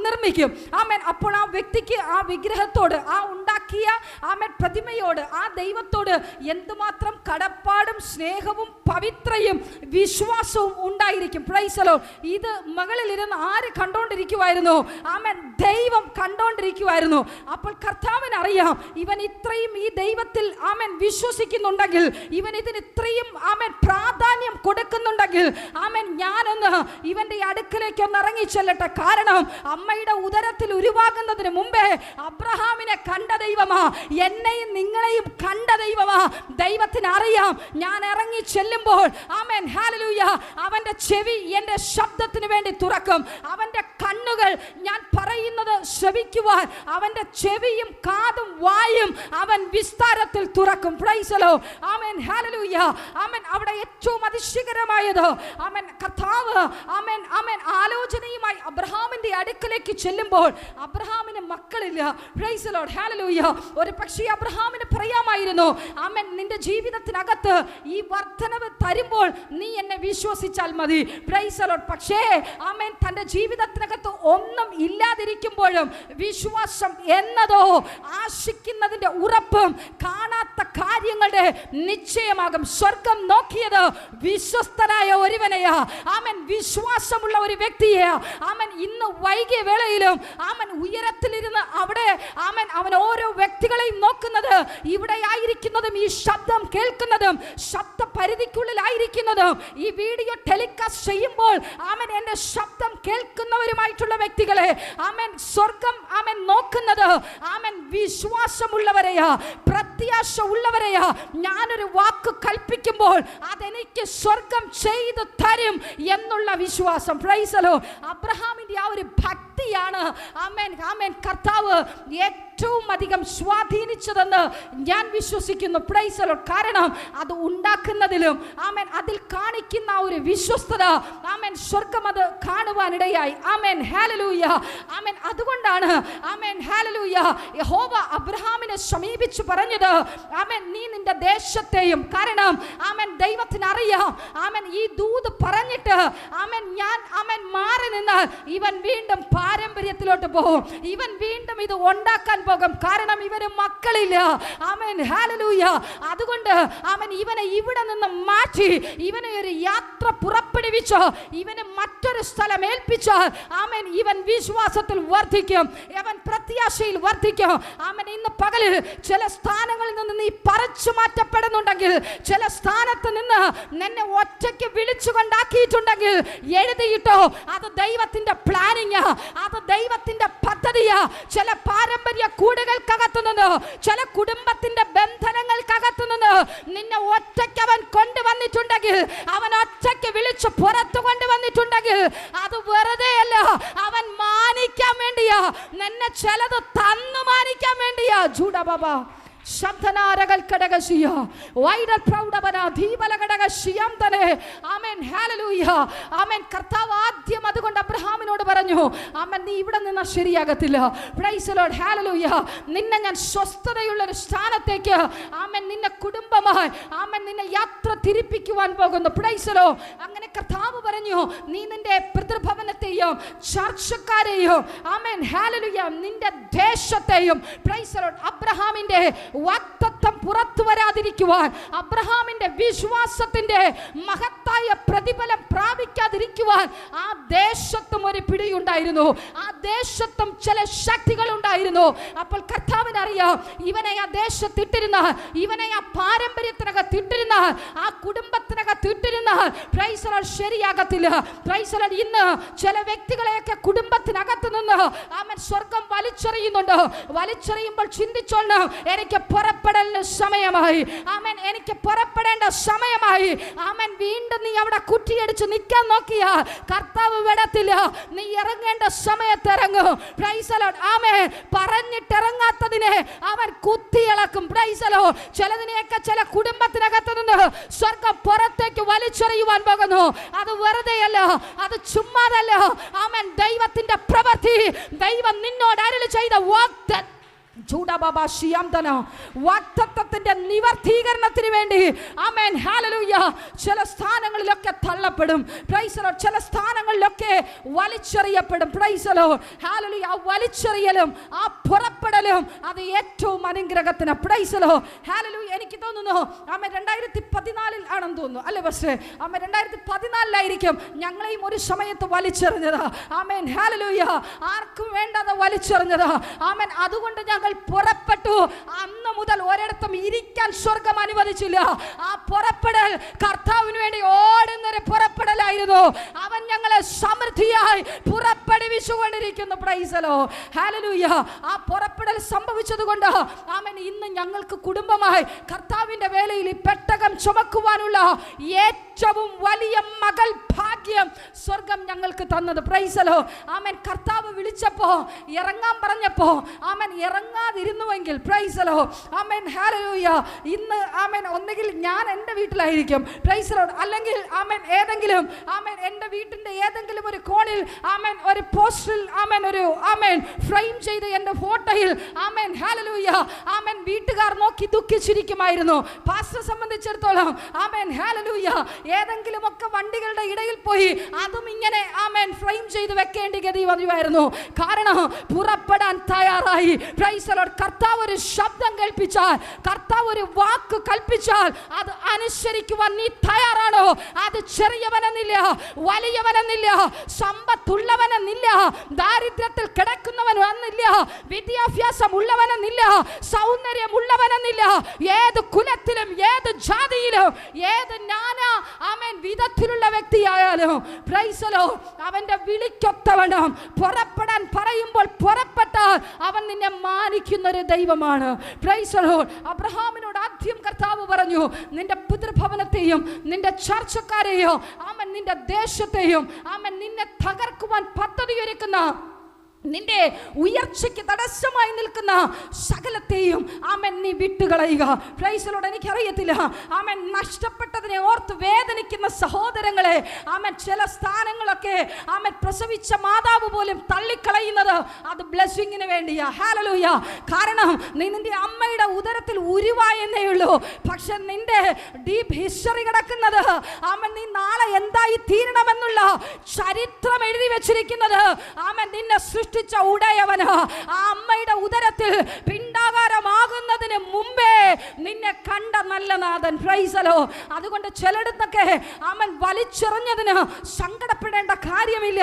നിർമ്മിക്കും. ആമേൻ. അപ്പോൾ ആ വ്യക്തിക്ക് ആ വിഗ്രഹത്തോട്, ആ ഉണ്ടാക്കിയ ആമേൻ പ്രതിമയോട്, ആ ദൈവത്തോട് എന്തുമാത്രം കടപ്പാടും സ്നേഹവും പവിത്രയും വിശ്വാസവും ഉണ്ടായിരിക്കും. Price the Lord. ഇത് മകളിലിരുന്ന് ആര് കണ്ടോണ്ടിരിക്കുവായിരുന്നു? ആമേൻ ദൈവം കണ്ടോണ്ടിരിക്കുവായിരുന്നു. അപ്പോൾ കർത്താവിന് അറിയാം ഇവൻ ഇത്രയും ഈ ദൈവത്തിൽ ആമേൻ വിശ്വസിക്കുന്നുണ്ടെങ്കിൽ, ഇവൻ ഇതിന് ഇത്രയും ആമേൻ പ്രാധാന്യം കൊടുക്കുന്നുണ്ടെങ്കിൽ, ആമേൻ ഞാനൊന്ന് ഇവന്റെ അടുക്കലേക്ക് ഒന്ന് ഇറങ്ങി ചെല്ലട്ടെ. കാരണം അമ്മയുടെ ഉദരത്തിൽ ഉരുവാകുന്നതിന് മുമ്പേ അബ്രഹാമിനെ കണ്ട ദൈവമാ, എന്നെയും നിങ്ങളെയും കണ്ട ദൈവമാ. ദൈവത്തിന് അറിയാം ഞാൻ ഇറങ്ങി ചെല്ലുമ്പോൾ ആമേൻ ഹല്ലേലൂയ അവന്റെ ചെവി എൻ്റെ ശബ്ദത്തിന് വേണ്ടി തുറക്കും. അവന്റെ കണ്ണുകൾ ഞാൻ പറയുന്നത് ശ്രവിക്കുവാൻ അവന്റെ ചെവിയും കാതും വായും അവൻ വിസ്താരത്തിൽ തുറക്കും. Praise the Lord. ആമേൻ ഹല്ലേലൂയ. ആമേൻ. അവിടെ ഏറ്റവും അതിശയകരമായത് ആമേൻ കർത്താവ് ആമേൻ ആമേൻ ആലോചനയുമായി അബ്രഹാമിന്റെ അടുക്കലേക്ക് ചെല്ലുമ്പോൾ അബ്രഹാമിന് മക്കളില്ല. Praise the Lord. ഹല്ലേലൂയ. ഒരു പക്ഷേ അബ്രഹാമിന് പറയാമായിരുന്നു ആമേൻ നിന്റെ ജീവിതത്തിനകത്ത് ഈ വർധനവ് തരുമ്പോൾ നീ എന്നെ വിശ്വസിച്ചാൽ മതി. Price the Lord. പക്ഷേ ആമേൻ തന്റെ ജീവിതത്തിനകത്ത് ഒന്നും ഇല്ലാതിരിക്കുമ്പോഴും വിശ്വാസം എന്നതോ ആശിക്കുന്നതിന്റെ ഉറപ്പും കാണാത്ത കാര്യങ്ങളുടെ നിശ്ചയമാകും. സ്വർഗം നോക്കിയത് വിശ്വസ്തനായ ഒരുവനെയാ. ആമേൻ വിശ്വാസമുള്ള ഒരു വ്യക്തിയെ ആമേൻ ഇന്ന് വൈകിയ വേളയിലും ആമേൻ ഉയരത്തിലിരുന്ന് അവിടെ ആമേൻ അവൻ ഓരോ വ്യക്തികളെയും നോക്കുന്നത്, ഇവിടെ ആയിരിക്കുന്നതും ഈ ശബ്ദം കേൾക്കുന്നതും ശബ്ദ പരിധിക്കുള്ളിലായിരിക്കുന്നതും ഈ വീഡിയോ ടെലികാസ്റ്റ് ചെയ്യുമ്പോൾ ആമേൻ എൻ്റെ ശബ്ദം കേൾക്കുന്നവരുമായിട്ടുള്ള വ്യക്തികളെ ആമേൻ സ്വർഗം ആമേൻ നോക്കുന്നത് ആമേൻ വിശ്വാസമുള്ളവരെയാ, പ്രത്യാശ ഉള്ളവരെയാ. ഞാനൊരു വാക്ക് കൽപ്പിക്കുമ്പോൾ അതെനിക്ക് സ്വർഗം ചെയ്തു തരും എന്നുള്ള വിശ്വാസം. Price the Lord. അബ്രഹാമിന്റെ ആ ഒരു ഭക്തിയാണ് ആമേൻ ആമേൻ കർത്താവ് ഏറ്റവും അധികം സ്വാധീനിച്ചതെന്ന് ഞാൻ വിശ്വസിക്കുന്നു. Price the Lord. കാരണം അത് ഉണ്ടാക്കുന്നതിലും ആമേൻ അതിൽ കാണിക്കുന്ന ഒരു വിശ്വസ്തത ആമേൻ സ്വർഗം അത് കാണുവാനിടയായി. ആമേൻ ഹല്ലേലൂയ. ആമേൻ. അതുകൊണ്ടാണ് ആമേൻ ഹല്ലേലൂയ യഹോവ അബ്രഹാമിനെ സമീപിച്ചു പറഞ്ഞത് ആമേൻ നീ നിന്റെ ദേശത്തെയും, കാരണം ആമേൻ ദൈവത്തിന് അറിയാം ആമേൻ ഈ ദൂത് പറഞ്ഞിട്ട് ആമേൻ ഞാൻ ആമേൻ മാറി നിന്നാൽ ഇവൻ വീണ്ടും പാരമ്പര്യത്തിലോട്ട് പോകും, ഇവൻ വീണ്ടും ഇത് ഉണ്ടാക്കാൻ പോകും. കാരണം ഇവന് മക്കളില്ല. Amen hallelujah. അതുകൊണ്ട് ആമേൻ ഇവനെ ഇവിടെ നിന്ന് മാറ്റി ഇവനെ ഒരു യാത്ര പുറപ്പെടുവിച്ച് ഇവന് മറ്റൊരു സ്ഥലം ഏൽപ്പിച്ചാൽ ആമേൻ ഇവൻ വിശ്വാസത്തിൽ വർദ്ധിക്കും, അവൻ പ്രത്യാശയിൽ വർദ്ധിക്കും. ആമേൻ ഇന്ന് പകലിൽ ചില സ്ഥാനങ്ങളിൽ നിന്ന് നീ പറിച്ചു മാറ്റപ്പെടുന്നുണ്ടെങ്കിൽ, ചില സ്ഥാനത്ത് നിന്ന് നിന്നെ ഒറ്റയ്ക്ക് വിളിച്ചു കൊണ്ടാക്കിയിട്ടുണ്ടെങ്കിൽ എഴുതിയിട്ടോ, അത് ദൈവത്തിന്റെ പ്ലാനിങ്, അത് ദൈവത്തിന്റെ പദ്ധതിയാ. ചില പാരമ്പര്യ കൂടുകൾക്കകത്തു നിന്ന്, ചില കുടുംബത്തിന്റെ ബന്ധനങ്ങൾക്കകത്തു നിന്ന് നിന്നെ ഒറ്റയ്ക്ക് അവൻ കൊണ്ടുവന്നിട്ടുണ്ടെങ്കിൽ, അവൻ ഒറ്റയ്ക്ക് വിളിച്ചു പുറത്തു കൊണ്ടുവന്നിട്ടുണ്ടെങ്കിൽ അത് വെറുതെ അല്ല, അവൻ മാനിക്കാൻ വേണ്ടിയാ. നിന്നെ ചിലത് തന്നു മാനിക്കാൻ വേണ്ടിയാ. ജൂഡ ബാബ ശബ്ദനാരകൾ കടകശിയ വൈഡൽ പ്രൗഢവന ദീപല കടകശിയം തന്നെ. ആമേൻ ഹല്ലേലൂയ. ആമേൻ. കർത്താവ് ആദ്യം അതുകൊണ്ട് അബ്രഹാമിനോട് പറഞ്ഞു ആമേൻ നീ ഇവിടെ നിന്നാ ശരിയാകത്തില്ല. Praise the Lord. ഹല്ലേലൂയ. നിന്നെ ഞാൻ സ്വസ്ഥതയുള്ള ഒരു സ്ഥാനത്തേക്ക് ആമേൻ നിന്നെ കുടുംബമായി ആമേൻ നിന്നെ യാത്ര തിരിപ്പിക്കുവാൻ പോകുന്നു. Price the Lord. അങ്ങനെ കർത്താവ് പറഞ്ഞു നീ നിന്റെ പിതൃഭവനത്തെയും ചർച്ചക്കാരെയും ആമേൻ ഹല്ലേലൂയ നിന്റെ ദേശത്തെയും പ്രൈസ് ദി ലോർഡ് അബ്രഹാമിന്റെ വാഗ്ദത്തം പുറത്തു വരാതിരിക്കുവാൻ, അബ്രഹാമിന്റെ വിശ്വാസത്തിന്റെ മഹത്തായ പ്രതിഫലം പ്രാപിക്കാതിരിക്കുവാൻ ആ ദേശത്തും ഒരു പിടിയുണ്ടായിരുന്നു. ആ ദേശത്തും ചില ശക്തികൾ ഉണ്ടായിരുന്നു. അപ്പോൾ കർത്താവിനറിയാം, ഇവനെ ആ ദേശത്തിട്ടിരുന്ന, ഇവനെ ആ പാരമ്പര്യത്തിനകത്തിട്ടിരുന്ന, ആ കുടുംബത്തിനകത്തിട്ടിരുന്ന പ്രൈസ് ലോർഡ് ശരിയാകത്തില്ല. പ്രൈസ് ലോർഡ് ഇന്ന് ചില വ്യക്തികളെയൊക്കെ കുടുംബത്തിനകത്ത് നിന്ന് ആമേൻ സ്വർഗം വലിച്ചെറിയുന്നുണ്ട്. വലിച്ചെറിയുമ്പോൾ ചിന്തിച്ചോളണം, എനിക്ക് പുറപ്പെടലിന് സമയമായി. ആമേൻ, എനിക്ക് പുറപ്പെടേണ്ട സമയമായി. ആമേൻ, വീണ്ടും നീ അവിടെ കുറ്റിയടിച്ച് നിൽക്കാൻ നോക്കിയാ കർത്താവ് വിടത്തില്ല. നീ ഇറങ്ങേണ്ട സമയത്ത് ഇറങ്ങും. Price Lord. ആമേൻ, പറഞ്ഞിട്ടിറങ്ങാത്തതിനെ അവൻ കുത്തിയിളക്കും. Praise Lord. ചിലതിനെയൊക്കെ ചില കുടുംബത്തിനകത്ത് നിന്ന് സ്വർഗം പുറത്തേക്ക് വലിച്ചെറിയുവാൻ പോകുന്നു. അത് വെറുതെയല്ല, അത് ചുമ്മാതല്ല. ആമേൻ, ദൈവത്തിന്റെ പ്രവൃത്തി, ദൈവം നിന്നോട് അരുളി ചെയ്ത വാഗ്ദത്തത്തിന്റെ നിവർത്തീകരണത്തിന് വേണ്ടി ആമേൻ ഹല്ലേലൂയ ചില സ്ഥാനങ്ങളിലൊക്കെ തള്ളപ്പെടും. Praise Lord. ചില സ്ഥാനങ്ങളിലൊക്കെ വലിച്ചെറിയപ്പെടും. Praise Lord. ഹല്ലേലൂയ. ആ വലിച്ചെറിയലും ആ പുറപ്പെടലും അത് ഏറ്റവും അനുഗ്രഹത്തിന്. Praise Lord. ഹല്ലേലൂയ. എനിക്ക് തോന്നുന്നു ആമേൻ 2014 ആണെന്ന് തോന്നുന്നു, അല്ലേ പക്ഷേ ആമേൻ 2014 ഞങ്ങളെയും ഒരു സമയത്ത് വലിച്ചെറിഞ്ഞത്. Amen hallelujah. ആർക്കും വേണ്ടാതെ വലിച്ചെറിഞ്ഞത്. ആമേൻ, അതുകൊണ്ട് ഞങ്ങൾ പുറപ്പെട്ടു. അന്ന് മുതൽ ഒരിടത്തും ഇരിക്കാൻ സ്വർഗം അനുവദിച്ചില്ല. ആ പുറപ്പെടൽ കർത്താവിന് വേണ്ടി ഓടുന്നൊരു പുറപ്പെടലായിരുന്നു. അവൻ ഞങ്ങളെ സമൃദ്ധിയായി പുറപ്പെടുവിച്ചുകൊണ്ടിരിക്കുന്നു. Price Lord. ഹല്ലേലൂയ. ആ പുറപ്പെടൽ സംഭവിച്ചത് കൊണ്ട് ആമേൻ ഇന്ന് ഞങ്ങൾക്ക് കുടുംബമായി കർത്താവിന്റെ വേലയിൽ ഈ പെട്ടകം ചുമക്കുവാനുള്ള ഏറ്റവും വലിയ മകൾ ഭാഗ്യം സ്വർഗം ഞങ്ങൾക്ക് തന്നത്. Price Lord. ആമേൻ, കർത്താവ് വിളിച്ചപ്പോ ഇറങ്ങാൻ പറഞ്ഞപ്പോ ആമേൻ ഇറങ്ങാതിരുന്നുവെങ്കിൽ പ്രൈസ് ലോർഡ് ആമേൻ ഹല്ലേലൂയ ഇന്ന് ആമേൻ ഒന്നുകിൽ ഞാൻ എൻ്റെ വീട്ടിലായിരിക്കും. Praise Lord. അല്ലെങ്കിൽ ആമേൻ ഏതെങ്കിലും ആമേൻ എൻ്റെ വീട്ടിൻ്റെ ഏതെങ്കിലും ഒരു കോണിൽ ആമേൻ ഒരു പോസ്റ്ററിൽ ആമേൻ ഒരു ആമേൻ ഫ്രെയിം ചെയ്ത് എൻ്റെ ഫോട്ടോയിൽ ആമേൻ ഹല്ലേലൂയ ആമേൻ വീട്ടുകാർ നോക്കി ദുഃഖിച്ചിരിക്കുമായിരുന്നു. പാസ്റ്റർ സംബന്ധിച്ചിടത്തോളം ആമേൻ ഹല്ലേലൂയ ഏതെങ്കിലും ഒക്കെ വണ്ടികളുടെ ഇടയിൽ പോയി അതും ഇങ്ങനെ ആമേൻ ഫ്രെയിം ചെയ്ത് വെക്കേണ്ടി ഗതി വന്നുമായിരുന്നു. കാരണം പുറപ്പെടാൻ തയ്യാറായി. Praise Lord. കർത്താവ് ഒരു ശബ്ദം കേൾപ്പിച്ചാൽ, കർത്താവ് ഒരു വാക്ക് കൽപ്പിച്ചാൽ അത് അനുസരിക്കുവാൻ നീ തയ്യാറാണോ? അത് ചെറിയവനെന്നില്ല, വലിയവനെന്നില്ല, സമ്പത്തുള്ളവനെന്നില്ല, ദാരിദ്ര്യത്തിൽ കിടക്കുന്നവനെന്നില്ല, വിദ്യാഭ്യാസം ഉള്ളവനെന്നില്ല, സൗന്ദര്യം ഉള്ളവനെന്നില്ല, ഏത് കുലത്തിലും ഏത് ജാതിയിലും ഏത് നാനാ ആമേൻ വിധത്തിലുള്ള വ്യക്തിയായാലും പ്രൈസ് ലോർഡ് അവന്റെ വിളിക്കൊത്തവണ്ണം പുറപ്പെടാൻ പറയുമ്പോൾ പുറപ്പെട്ടാൽ അവൻ നിന്നെ മാനിക്കുന്ന ഒരു ദൈവമാണ്. Praise Lord. അബ്രഹാമിനോട് ആദ്യം കർത്താവ് പറഞ്ഞു, നിന്റെ പിതൃഭവനത്തെയും നിന്റെ ചർച്ചക്കാരെയോ ആമൻ നിന്റെ ദേശത്തെയും ആമൻ നിന്നെ തകർക്കുവാൻ പദ്ധതിയൊരുക്കുന്ന നിന്റെ ഉയർച്ചയ്ക്ക് തടസ്സമായി നിൽക്കുന്ന സകലത്തെയും ആമൻ നീ വിട്ടുകളയുക. Praise Lord. എനിക്കറിയത്തില്ല ആമൻ നഷ്ടപ്പെട്ടതിനെ ഓർത്ത് വേദനിക്കുന്ന സഹോദരങ്ങളെ ആമൻ ചില സ്ഥാനങ്ങളൊക്കെ ആമൻ പ്രസവിച്ച മാതാവ് പോലും തള്ളിക്കളയുന്നത് അത് ബ്ലെസ്സിങ്ങിന് വേണ്ടിയാ. ഹല്ലേലൂയ. കാരണം നീ നിന്റെ അമ്മയുടെ ഉദരത്തിൽ ഉരുവായെന്നേ ഉള്ളൂ. പക്ഷെ നിന്റെ ഡീപ് ഹിസ്റ്ററി കിടക്കുന്നത് ആമൻ നീ നാളെ എന്തായി തീരണമെന്നുള്ള ചരിത്രം എഴുതി വെച്ചിരിക്കുന്നത് ആമൻ നിന്നെ സൃഷ്ടിച്ച ഉടയവന് ആ അമ്മയുടെ ഉദരത്തിൽ പിണ്ടാകാരമാകുന്നതിന് മുമ്പേ നിന്നെ കണ്ട നല്ല നാഥൻ. Praise Lord. അതുകൊണ്ട് ചിലയിടത്തൊക്കെ അവൻ വലിച്ചെറിഞ്ഞതിന് സങ്കടപ്പെടേണ്ട കാര്യമില്ല.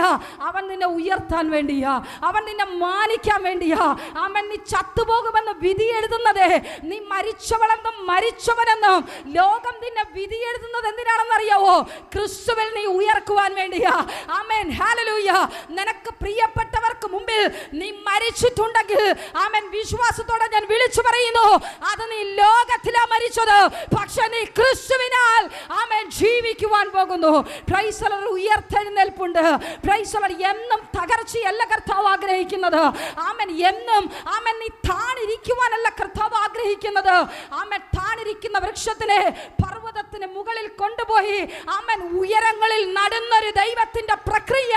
അവൻ നിന്നെ ഉയർത്താൻ വേണ്ടിയാ, അവൻ നിന്നെ മാനിക്കാൻ വേണ്ടിയാ. അവൻ നീ ചത്തുപോകുമെന്ന് വിധി എഴുതുന്നത്, നീ മരിച്ചവളെന്നും മരിച്ചവനെന്നും ലോകം നിന്നെ വിധി എഴുതുന്നത് എന്തിനാണെന്നറിയാവോ? ക്രിസ്തുവിൽ നീ ഉയർക്കുവാൻ വേണ്ടിയാ. Amen hallelujah. നിനക്ക് പ്രിയപ്പെട്ടവർക്ക് മുമ്പിൽ നീ മരിച്ചിട്ടുണ്ടെങ്കിൽ ആമേൻ വിശ്വാസത്തോടെ ഞാൻ വിളിച്ചു പറയുന്നു, അത് നീ ലോകത്തിലാ മരിച്ചത്, പക്ഷെ നീ ക്രിസ്തുവിനാൽ ആമേൻ ജീവിക്കുവാൻ പോകുന്നു. Praise Lord. ഉയർത്തെഴുന്നേൽപ്പുണ്ട്. Praise Lord. എന്നും തകർച്ചയല്ല കർത്താവ് ആഗ്രഹിക്കുന്നത്. ആമേൻ എന്നും ആമേൻ നീ താണിരിക്കുവാനല്ല കർത്താവ് ആഗ്രഹിക്കുന്നത്. ആമേൻ താണിരിക്കുന്ന വൃക്ഷത്തിനെ പർവ്വതത്തിന് മുകളിൽ കൊണ്ടുപോയി ആമേൻ ഉയരങ്ങളിൽ നടുന്നൊരു ദൈവത്തിന്റെ പ്രക്രിയ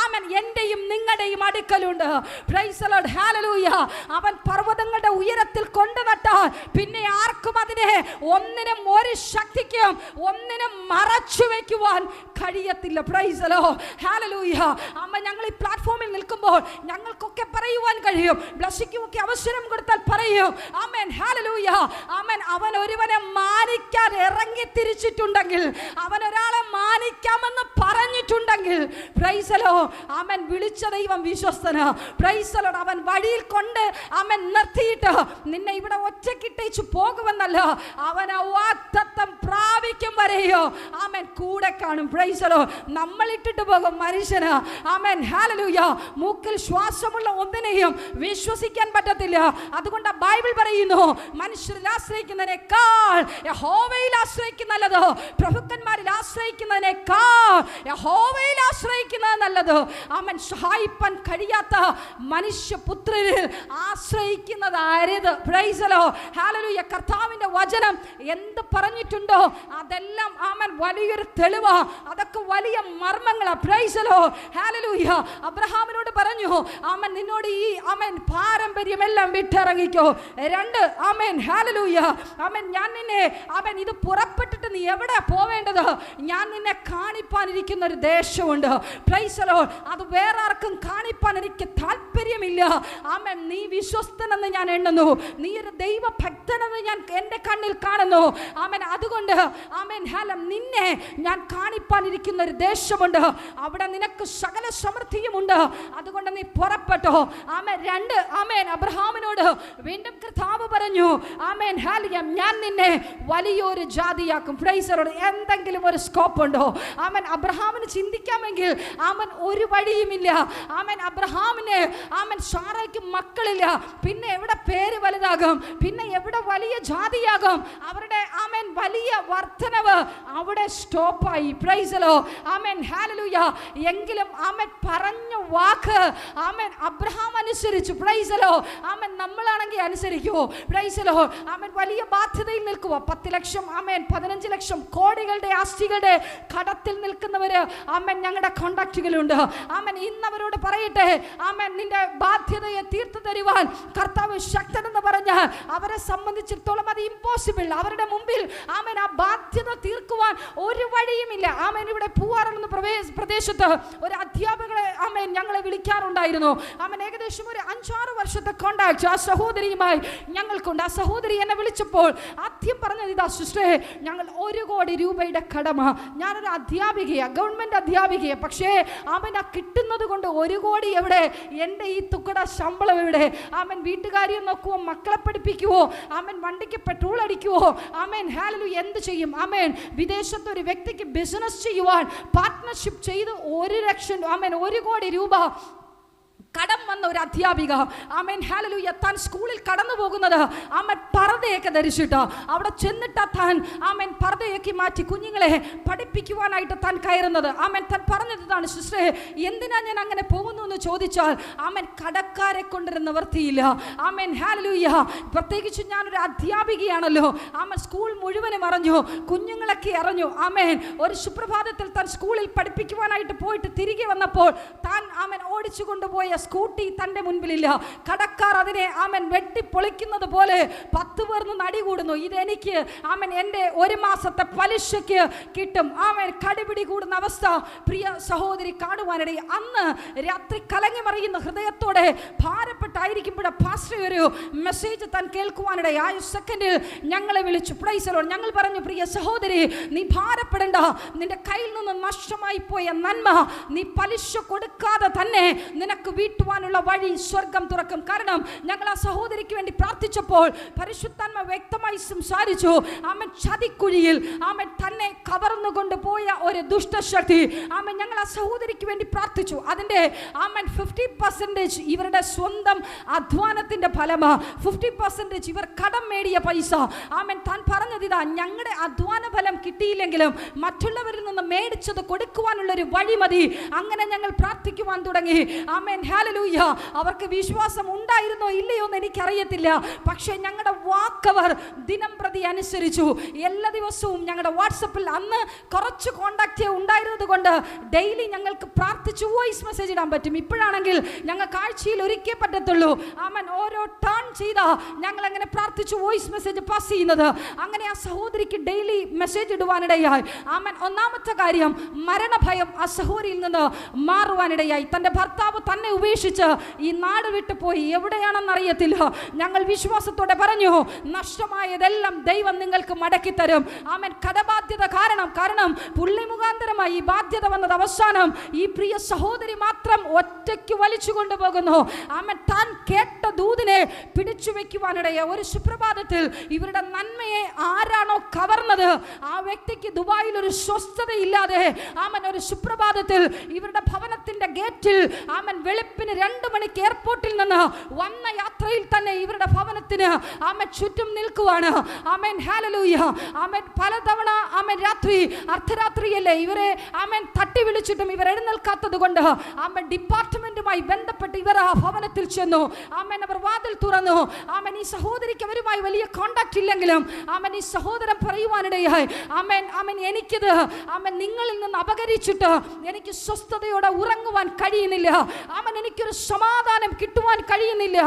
ആമേൻ എന്റെയും നിങ്ങളുടെയും അടുക്കലുണ്ട്. Price Lord. ഹല്ലേലൂയ. അവൻ പർവ്വതങ്ങളുടെ ഉയരത്തിൽ കൊണ്ടു നട്ടാൽ പിന്നെ ആർക്കും അതിനെ ഒന്നിനും ഒരു ശക്തിക്കും ഒന്നിനും മറച്ചു വെക്കുവാൻ കഴിയത്തില്ല. Praise Lord. ഹല്ലേലൂയ. അമ്മ ഞങ്ങൾ ഈ പ്ലാറ്റ്ഫോമിൽ നിൽക്കുമ്പോൾ ഞങ്ങൾക്കൊക്കെ പറയുവാൻ കഴിയും, ബ്ലസ്സിക്കുമൊക്കെ അവസരം കൊടുത്താൽ പറയും, ആമേൻ ഹല്ലേലൂയ, ആമേൻ. അവൻ ഒരുവനെ മാനിക്കാൻ ഇറങ്ങി തിരിച്ചിട്ടുണ്ടെങ്കിൽ, അവൻ ഒരാളെ മാനിക്കാമെന്ന് പറഞ്ഞിട്ടുണ്ടെങ്കിൽ, പ്രൈസ് ദി ലോർഡ്, ആമേൻ, വിളിച്ച ദൈവം വിശ്വസ്തനാ. Price the Lord. അവൻ വഴിയിൽ കൊണ്ട് ആമേൻ നിർത്തിയിട്ട് നിന്നെ ഇവിടെ ഒറ്റക്കിട്ടേച്ചു പോകുമെന്നല്ല, അവൻ ആ വാഗ്ദത്തം പ്രാപിക്കും വരെയോ ആമേൻ കൂടെ കാണും. Price the Lord. നമ്മൾ ഇട്ടിട്ട് പോകും മനുഷ്യന്, ആമേൻ ഹല്ലേലൂയ, മൂക്കിൽ ശ്വാസമുള്ള ഒന്നിനെയും വിശ്വസിക്കാൻ പറ്റത്തില്ല. അതുകൊണ്ട് ബൈബിൾ പറയുന്നു, മനുഷ്യരിൽ ആശ്രയിക്കുന്നതിനേക്കാൾ യഹോവയിൽ ആശ്രയിക്കുന്ന നല്ലത്, പ്രഭുക്കന്മാരിൽ ആശ്രയിക്കുന്നതിനേക്കാൾ യഹോവയിൽ ആശ്രയിക്കുന്നത് നല്ലത്. ആമേൻ. സഹായിപ്പാൻ കഴിയാത്ത മനുഷ്യപുത്രരിൽ ആശ്രയിക്കുന്നത് അരുത്. Price the Lord. ഹല്ലേലൂയ. കർത്താവിന്റെ വചനം എന്ത് പറഞ്ഞിട്ടുണ്ടോ അതെല്ലാം ആമേൻ വലിയൊരു തെളിവാ, അതൊക്കെ വലിയ മർമ്മങ്ങളാ. Praise the Lord. ഹല്ലേലൂയ. അബ്രഹാമിനോട് പറഞ്ഞു, ആമേൻ, നിന്നോട് ഈ ആമേൻ പാരമ്പര്യമെല്ലാം വിട്ടിറങ്ങിക്കോ. 2, ആമേൻ ഹല്ലേലൂയ, ആമേൻ, ഞാൻ നിന്നെ ആമേൻ ഇത് പുറപ്പെട്ടിട്ട് നീ എവിടെ പോവേണ്ടത്? ഞാൻ നിന്നെ കാണിപ്പാനിരിക്കുന്ന ഒരു ദേശമുണ്ട്. Price the Lord. അത് വേറെ ആർക്കും കാണിപ്പാൻ എനിക്ക് താല്പര്യമില്ല. ആമേൻ. നീ വിശ്വസ്തനെന്ന് ഞാൻ എണ്ണുന്നു, നീ ഒരു ദൈവഭക്തനെന്ന് ഞാൻ എൻ്റെ കണ്ണിൽ കാണുന്നു. ആമേൻ. അതുകൊണ്ട് ആമേൻ ഹല്ലേലൂയ, നിന്നെ ഞാൻ കാണിപ്പാനിരിക്കുന്ന ഒരു ദേശമുണ്ട്, അവിടെ നിനക്ക് സകല സമൃദ്ധിയുമുണ്ട്. അതുകൊണ്ട് നീ പുറപ്പെട്ടോ. ആമേൻ. 2, ആമേൻ, അബ്രഹാമിനോട് വീണ്ടും കർത്താവ് പറഞ്ഞു, ആമേൻ ഹല്ലേലൂയ, ഞാൻ നിന്നെ വലിയൊരു ജാതിയാക്കും. Price the Lord. എന്തെങ്കിലും ഒരു സ്കോപ്പ് ഉണ്ടോ? ആമേൻ. അബ്രഹാമിന് ചിന്തിക്കാമെങ്കിൽ ആമേൻ ഒരു വഴിയുമില്ല. ആമേൻ. അബ്രഹാമിന് ആമേൻ സാറയ്ക്ക് മക്കളില്ല, പിന്നെ എവിടെ പേര് വലുതാകും, പിന്നെ എവിടെ വലിയ ജാതിയാകും? അവരുടെ ആമേൻ വലിയ വർധനവ് അവിടെ സ്റ്റോപ്പായി. Praise the Lord. ആമേൻ ഹല്ലേലൂയ. എങ്കിലും ആമേൻ പറഞ്ഞ വാക്ക് ആമേൻ അബ്രഹാം അനുസരിച്ചു. Praise the Lord. ആമേൻ. നമ്മളാണെങ്കിൽ അനുസരിക്കുമോ? Praise the Lord. ആമേൻ. വലിയ ബാധ്യതയിൽ നിൽക്കുക, 10 ലക്ഷം ആമേൻ 15 ലക്ഷം കോടികളുടെ ആസ്തികളുടെ കടത്തിൽ നിൽക്കുന്നവര് ആമേൻ ഞങ്ങളുടെ കോണ്ടാക്റ്റുകളുണ്ട്. ആമേൻ. ഇന്നവരോട് പറയട്ടെ, ആമേൻ, നിന്റെ ബാധ്യതയെ തീർത്തു തരുവാൻ കർത്താവ് ശക്തനെന്ന് പറഞ്ഞാൽ അവരെ സംബന്ധിച്ചിടത്തോളം അത് ഇമ്പോസിബിൾ. അവരുടെ മുമ്പിൽ ആമേൻ ആ ബാധ്യത തീർക്കുവാൻ ഒരു വഴിയുമില്ല. ആമേൻ. ഇവിടെ പൂവാറെന്ന പ്രദേശത്ത് ഒരു അധ്യാപകരെ ആമേൻ ഞങ്ങളെ വിളിക്കാറുണ്ടായിരുന്നു. ആമേൻ. ഏകദേശം ഒരു 5-6 വർഷത്തെ കോണ്ടാക്ട് ആ സഹോദരിയുമായി ഞങ്ങൾക്കുണ്ട്. ആ സഹോദരി എന്നെ വിളിച്ചപ്പോൾ ആദ്യം പറഞ്ഞത് ഇതാ, സിസ്റ്ററെ, ഞങ്ങൾ 1 കോടി രൂപയുടെ കടമ. ഞാനൊരു അധ്യാപികയാണ്, ഗവൺമെൻറ് അധ്യാപികയാണ്. പക്ഷേ ആമേൻ ആ കിട്ടുന്നത് കൊണ്ട് 1 കോടി എവിടെ? എൻ്റെ ഈ തുക്കട ശമ്പളം എവിടെ? ആമേൻ. വീട്ടുകാരിയെ നോക്കുവോ, മക്കളെ പഠിപ്പിക്കുവോ, ആമേൻ വണ്ടിക്ക് പെട്രോൾ അടിക്കുവോ? Amen hallelujah. എന്ത് ചെയ്യും? ആമേൻ. വിദേശത്ത് ഒരു വ്യക്തിക്ക് ബിസിനസ് ചെയ്യുവാൻ പാർട്ട്ണർഷിപ്പ് ചെയ്ത് 1 ലക്ഷം ആമേൻ 1 കോടി രൂപ കടം വന്ന ഒരു അധ്യാപിക. Amen hallelujah. താൻ സ്കൂളിൽ കടന്നു പോകുന്നത് ആമേൻ പർദ്ദയൊക്കെ ധരിച്ചിട്ട് അവിടെ ചെന്നിട്ട് താൻ ആമേൻ പർദ്ദയൊക്കെ മാറ്റി കുഞ്ഞുങ്ങളെ പഠിപ്പിക്കുവാനായിട്ട് താൻ കയറുന്നത്. ആമേൻ. താൻ പറഞ്ഞത് ഇതാണ്, സിസ്റ്ററെ, എന്തിനാ ഞാൻ അങ്ങനെ പോകുന്നു എന്ന് ചോദിച്ചാൽ ആമേൻ കടക്കാരെ കൊണ്ടൊരു നിവർത്തിയില്ല. Amen hallelujah. പ്രത്യേകിച്ച് ഞാനൊരു അധ്യാപികയാണല്ലോ. ആമേൻ. സ്കൂൾ മുഴുവനും അറിഞ്ഞു, കുഞ്ഞുങ്ങളൊക്കെ അറിഞ്ഞു. ആമേൻ. ഒരു സുപ്രഭാതത്തിൽ താൻ സ്കൂളിൽ പഠിപ്പിക്കുവാനായിട്ട് പോയിട്ട് തിരികെ വന്നപ്പോൾ താൻ ആമേൻ ഓടിച്ചു കൊണ്ടുപോയ സ്കൂട്ടി തൻ്റെ മുൻപിലില്ല. കടക്കാർ അതിനെ ആമൻ വെട്ടിപ്പൊളിക്കുന്നത് പോലെ 10 പേർന്ന് നടി കൂടുന്നു. ഇതെനിക്ക് ആമൻ എൻ്റെ 1 മാസത്തെ പലിശയ്ക്ക് കിട്ടും. ആമൻ. കടിപിടി കൂടുന്ന അവസ്ഥ പ്രിയ സഹോദരി കാണുവാനിടയിൽ. അന്ന് രാത്രി കലങ്ങി മറിയുന്ന ഹൃദയത്തോടെ ഭാരപ്പെട്ടായിരിക്കുമ്പോൾ പാസ്റ്റർ ഒരു മെസ്സേജ് താൻ കേൾക്കുവാനിടയിൽ. ആ സെക്കൻഡിൽ ഞങ്ങളെ വിളിച്ചു. Price the Lord. ഞങ്ങൾ പറഞ്ഞു, പ്രിയ സഹോദരി, നീ ഭാരപ്പെടേണ്ട. നിന്റെ കയ്യിൽ നിന്ന് നഷ്ടമായി പോയ നന്മ നീ പലിശ കൊടുക്കാതെ തന്നെ നിനക്ക് വീട്ടുവാനുള്ള വഴി സ്വർഗം തുറക്കും. കാരണം ഞങ്ങൾ ആ സഹോദരിക്ക് വേണ്ടി പ്രാർത്ഥിച്ചപ്പോൾ പരിശുദ്ധാത്മ വ്യക്തമായി സംസാരിച്ചു. ആമൻ. ചതിക്കുഴിയിൽ ആമൻ തന്നെ കവർന്നു കൊണ്ടുപോയ ഒരു ദുഷ്ടശക്തി ആമൻ ഞങ്ങൾ ആ സഹോദരിക്ക് വേണ്ടി പ്രാർത്ഥിച്ചു. അതിൻ്റെ ആമൻ 50% ഇവരുടെ സ്വന്തം അധ്വാനത്തിൻ്റെ ഫലമാ. 50% ഇവർ കടം മേടിയ പൈസ. ആമൻ. താൻ പറഞ്ഞത് ഇതാ, ഞങ്ങളുടെ അധ്വാന ഫലം കിട്ടിയില്ലെങ്കിലും മറ്റുള്ളവരിൽ നിന്ന് മേടിച്ചത് കൊടുക്കുവാനുള്ളൊരു വഴി മതി. അങ്ങനെ ഞങ്ങൾ പ്രാർത്ഥിക്കുവാൻ തുടങ്ങി. ആമേൻ. ഹല്ലേലൂയ, അവർക്ക് വിശ്വാസം ഉണ്ടായിരുന്നോ ഇല്ലയോ എന്ന് എനിക്കറിയത്തില്ല. പക്ഷേ ഞങ്ങളുടെ വാക്കവർ ദിനം പ്രതി അനുസരിച്ചു. എല്ലാ ദിവസവും ഞങ്ങളുടെ വാട്സപ്പിൽ അന്ന് കുറച്ച് കോണ്ടാക്റ്റ് ഉണ്ടായിരുന്നത് കൊണ്ട് ഡെയിലി ഞങ്ങൾക്ക് പ്രാർത്ഥിച്ച് വോയിസ് മെസ്സേജ് ഇടാൻ പറ്റും. ഇപ്പോഴാണെങ്കിൽ ഞങ്ങൾക്ക് ആഴ്ചയിൽ ഒരിക്കൽ പറ്റത്തുള്ളൂ. ആമൻ, ഓരോ ടേൺ ചെയ്താ ഞങ്ങൾ അങ്ങനെ പ്രാർത്ഥിച്ച് വോയിസ് മെസ്സേജ് പാസ് ചെയ്യുന്നത്. അങ്ങനെ ആ സഹോദരിക്ക് ഡെയിലി മെസ്സേജ് ഇടുവാനിടയായി. ആമൻ, ഒന്നാമത്തെ കാര്യം, മരണഭയം ആ സഹോദരിയിൽ നിന്ന് മാറുവാനിടയായി. തൻ്റെ ഭർത്താവ് തന്നെ ഉപേക്ഷിച്ച് ഈ നാട് വിട്ടുപോയി, എവിടെയാണെന്ന് അറിയത്തില്ല. ഞങ്ങൾ വിശ്വാസത്തോടെ പറഞ്ഞു, നഷ്ടമായതെല്ലാം ദൈവം നിങ്ങൾക്ക് മടക്കി തരും. ആമൻ, കടബാധ്യത കാരണം പുള്ളി മുഖാന്തരമായി ഈ ബാധ്യത വന്നത് അവസാനം ഈ പ്രിയ സഹോദരി മാത്രം ഒറ്റയ്ക്ക് വലിച്ചു കൊണ്ടുപോകുന്നു. ആമൻ, താൻ കേട്ട ദൂതിനെ പിടിച്ചു വെക്കുവാനിടയെ ഒരു സുപ്രഭാതത്തിൽ ഇവരുടെ നന്മയെ ആരാണോ കവർന്നത് ആ വ്യക്തിക്ക് ദുബായിൽ ഒരു സ്വസ്ഥതയില്ലാതെ ആമൻ ഒരു സുപ്രഭാതത്തിൽ ഇവരുടെ ഭവനത്തിന്റെ ഗേറ്റിൽ ആമൻ വെളുപ്പിന് 2 മണിക്ക് എയർപോർട്ടിൽ നിന്ന് വന്ന യാത്രയിൽ തന്നെ ഇവരുടെ ഭവനത്തിന് ആമൻ ചുറ്റും നിൽക്കുവാണ്. ആമൻ, ഹല്ലേലൂയ. ആമൻ, പലതവണ ആമൻ രാത്രി അർദ്ധരാത്രിയല്ലേ ഇവരെ ആമൻ തട്ടി വിളിച്ചിട്ടും ഇവർ എഴുന്നേൽക്കാത്തത് കൊണ്ട് ആമൻ ഡിപ്പാർട്ട്മെന്റുമായി ബന്ധപ്പെട്ട് ഇവർ ആ ഭവനത്തിൽ ചെന്നു. ആമൻ, അവർ വാതിൽ തുറന്നു. ആമൻ, ഈ സഹോദരിക്ക് അവരുമായി വലിയ കോണ്ടാക്ട് ഇല്ലെങ്കിലും ആമൻ ഈ സഹോദരൻ പറയുവാനിടയായി, ആമൻ ആമൻ എനിക്കിത് ആമൻ നിങ്ങളിൽ നിന്ന് അപകരിച്ചിട്ട് എനിക്ക് സ്വസ്ഥതയോടെ ഉറങ്ങുവാൻ കഴിയുന്നില്ല. ആമൻ, എനിക്കൊരു സമാധാനം കിട്ടുവാൻ കഴിയുന്നില്ല.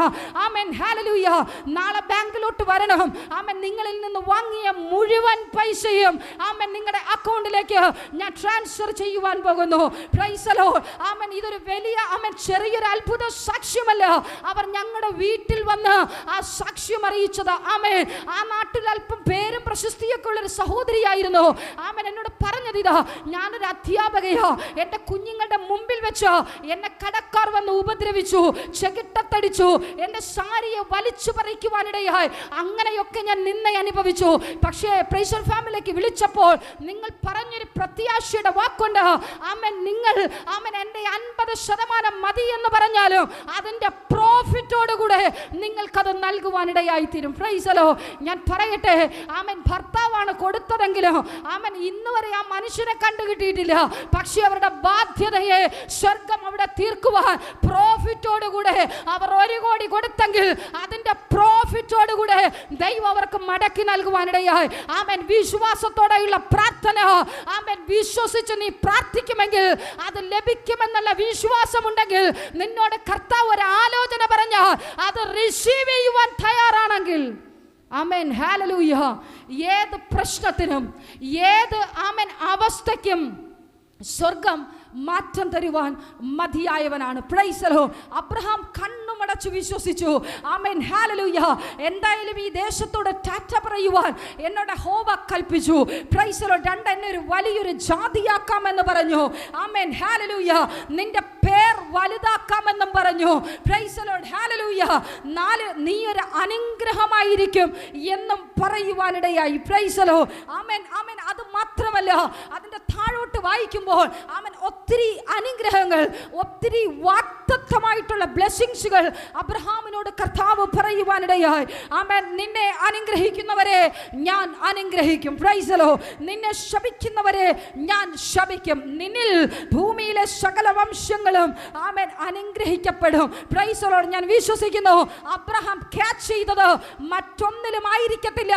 ആമൻ, ഹല്ലേലൂയ. നാളെ ബാങ്കിലോട്ട് വരണം. ആമൻ, നിങ്ങളിൽ നിന്ന് വാങ്ങിയ മുഴുവൻ പൈസയും ആമൻ നിങ്ങളുടെ അക്കൗണ്ടിലേക്ക് ഞാൻ ട്രാൻസ്ഫർ ചെയ്യുവാൻ പോകുന്നു. Price the Lord. ആമൻ, ഇതൊരു വലിയ ആമൻ ചെറിയൊരു അത്ഭുത സാക്ഷ്യമല്ല. അവർ ഞങ്ങളുടെ വീട്ടിൽ വന്ന് ആ സാക്ഷ്യം അറിയിച്ചത്. ആമൻ, ആ നാട്ടിൽ അല്പം പേരും പ്രശസ്തിയൊക്കെ ഉള്ളൊരു സഹോദരിയായിരുന്നു. ആമൻ, എന്നോട് പറഞ്ഞത് ഇതാ, ഞാനൊരു അധ്യാപകയാ, എൻ്റെ കുഞ്ഞുങ്ങളുടെ മുമ്പിൽ വെച്ച് എന്നെ കടക്കാർ വന്ന് ഉപദ്രവിച്ചു, ചെകിട്ടത്തടിച്ചു, എൻ്റെ സാരിയെ വലിച്ചു പറിക്കുവാനിടയായി. അങ്ങനെയൊക്കെ ഞാൻ നിന്ന അനുഭവിച്ചു. പക്ഷേ പ്രൈസ് ദി ഫാമിലിക്ക് വിളിച്ചപ്പോൾ നിങ്ങൾ പറഞ്ഞൊരു പ്രത്യാശയുടെ വാക്കുണ്ട്. ആമൻ, നിങ്ങൾ ആമൻ എൻ്റെ 50% മതി എന്ന് പറഞ്ഞാലും അതിൻ്റെ പ്രോഫിറ്റോടുകൂടെ നിങ്ങൾക്കത് നൽകുവാനിടയായി തീരും. Price the Lord. ഞാൻ പറയട്ടെ, ആമൻ, ഭർത്താവാണ് കൊടുത്തതെങ്കിലും ആമൻ ഇന്ന് വരെ ആ മനുഷ്യനെ കണ്ടുകിട്ടിയിട്ടില്ല. പക്ഷേ അവരുടെ ബാധ്യതയെ സ്വർഗം അവിടെ തീർക്കുവാൻ പ്രോഫിറ്റോടുകൂടെ അവർ 1 കോടി കൊടുത്തെങ്കിൽ അതിൻ്റെ പ്രോഫിറ്റോടുകൂടെ ദൈവം അവർക്ക് മടക്കി നൽകുവാനിടയായി. ആമൻ, വിശ്വാസത്തോടെയുള്ള പ്രാർത്ഥന, ആമൻ, വിശ്വസിച്ച് നീ പ്രാർത്ഥിക്കുമെങ്കിൽ അത് ലഭിക്കുമെന്നുള്ള വിശ്വാസമുണ്ടെങ്കിൽ, നിന്നോട് കർത്താവ് ഒരു ആലോചന പറഞ്ഞാൽ അത് റിസീവ് ചെയ്യുവാൻ തയ്യാറാണെങ്കിൽ, ആമേൻ, ഹല്ലേലൂയ, ഏത് പ്രശ്നത്തിനും ഏത് ആമേൻ അവസ്ഥയ്ക്കും സ്വർഗം മാറ്റം തരുവാൻ മതിയായവനാണ്. Praise the Lord. അബ്രഹാം കണ്ണുമടച്ചു വിശ്വസിച്ചു. ആമേൻ, ഹല്ലേലൂയ. എന്തായാലും ഈ ദേശത്തോട് ടാറ്റ പറയുവാൻ എന്നോട് യഹോവ കൽപ്പിച്ചു. Price the Lord. 2 എന്നെ ഒരു വലിയൊരു ജാതിയാക്കാമെന്ന് പറഞ്ഞു. ആമേൻ, ഹല്ലേലൂയ. നിന്റെ പേർ വലുതാക്കാമെന്നും പറഞ്ഞു. Price the Lord. ഹല്ലേലൂയ. 4 നീ ഒരു അനുഗ്രഹമായിരിക്കും എന്നും പറയുവാനിടയായി. Praise the Lord. ആമേൻ, ആമേൻ. അത് മാത്രമല്ല, അതിന്റെ താഴോട്ട് വായിക്കുമ്പോൾ ആമേൻ ഒത്തിരി അനുഗ്രഹങ്ങൾ, ഒത്തിരി വാഗ്ദത്തമായിട്ടുള്ള ബ്ലെസ്സിങ്സുകൾ അബ്രഹാമിനോട് കർത്താവ് പറയുവാനിടയായി. ആമേൻ, നിന്നെ അനുഗ്രഹിക്കുന്നവരെ ഞാൻ അനുഗ്രഹിക്കും. Price the Lord. നിന്നെ ശപിക്കുന്നവരെ ഞാൻ ശപിക്കും. നിന്നിൽ ഭൂമിയിലെ സകല വംശങ്ങളും ആമേൻ അനുഗ്രഹിക്കപ്പെടും. Praise the Lord. ഞാൻ വിശ്വസിക്കുന്നു അബ്രഹാം ക്യാച്ച് ചെയ്തത് മറ്റൊന്നിലും ആയിരിക്കത്തില്ല.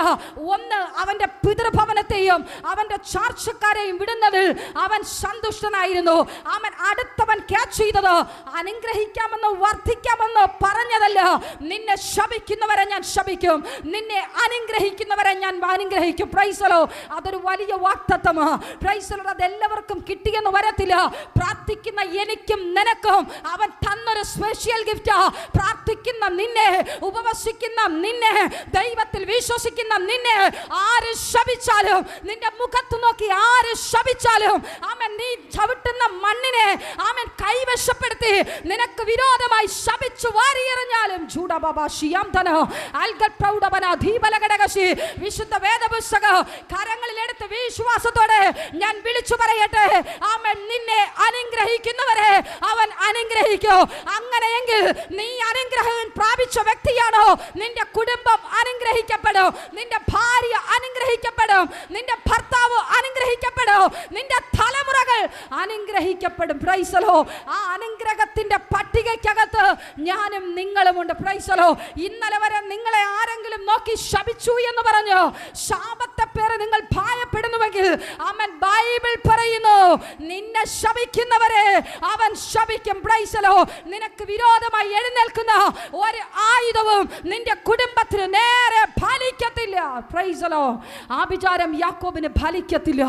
ഒന്ന്, അവന്റെ പിതൃഭവനത്തെയും അവന്റെ ചാർച്ചക്കാരെയും വിടുന്നതിൽ അവൻ സന്തുഷ്ടനായിരുന്നു. അവൻ അടുത്തവൻ ക്യാച്ച് ചെയ്തത് അനുഗ്രഹിക്കാമെന്നോ വർദ്ധിക്കാമെന്നോ പറഞ്ഞതല്ല. നിന്നെ ശപിക്കുന്നവരെ ഞാൻ ശപിക്കും, നിന്നെ അനുഗ്രഹിക്കുന്നവരെ ഞാൻ അനുഗ്രഹിക്കും. Price the Lord. അതൊരു വലിയ വാഗ്ദത്തമാണ്. Price the Lord. അതെല്ലാവർക്കും കിട്ടിയെന്ന് വരത്തില്ല. പ്രാർത്ഥിക്കുന്ന എനിക്കും നിനക്കും അവൻ തന്നൊരു സ്പെഷ്യൽ ഗിഫ്റ്റാ. പ്രാർത്ഥിക്കുന്ന നിന്നെ, ഉപവസിക്കുന്ന നിന്നെ, ദൈവത്തിൽ വിശ്വസിക്കുന്ന നിന്നെ ആര് ശപിച്ചാലും, നിന്റെ മുഖത്ത് നോക്കി ആര് ശപിച്ചാലും, ആമേൻ, നീ ചവിട്ടുന്ന മണ്ണിനെ ആമേൻ കൈവശപ്പെടുത്തി നിനക്ക് വിരോധമായി ശപിച്ചു വാരിയെറിഞ്ഞാലും വിശുദ്ധ വേദപുസ്തകം കരങ്ങളിൽ എടുത്ത് വിശ്വാസത്തോടെ ഞാൻ വിളിച്ചു പറയട്ടെ, ആമേൻ, നിന്നെ അനുഗ്രഹിക്കുന്നവരെ അവൻ അനുഗ്രഹിക്കും. അങ്ങനെ എങ്കിൽ നീ അനുഗ്രഹം പ്രാപിച്ച വ്യക്തിയാണോ, നിന്റെ കുടുംബം അനുഗ്രഹിക്കപ്പെടും, നിന്റെ ഭാര്യ അനുഗ്രഹിക്കപ്പെടും, നിന്റെ ഭർത്താവ് അനുഗ്രഹിക്കപ്പെടും, നിന്റെ തലമുറകൾ അനുഗ്രഹിക്കപ്പെടും. Praise the Lord. ആ അനുഗ്രഹത്തിന്റെ പട്ടികയ്ക്കകത്ത് ഞാനും നിങ്ങളുമുണ്ട്. Price the Lord. ഇന്നലെ വരെ നിങ്ങളെ ആരെങ്കിലും നോക്കി ശപിച്ചു എന്ന് പറഞ്ഞു ശാപത്തെ പേര് നിങ്ങൾ ഭയപ്പെടുന്നുവെങ്കിൽ ആമേൻ, ബൈബിൾ പറയുന്നു നിന്നെ ശപിക്കുന്നവരെ അവൻ ശപിക്കും. Price the Lord. നിനക്ക് വിരോധമായി എഴുന്നേൽക്കുന്ന ഒരു ആയുധവും നിന്റെ കുടുംബത്തിന് നേരെ ഫലിക്കത്തില്ല. Praise the Lord. ആഭിചാരം യാക്കോബിന് ഫലിക്കത്തില്ല,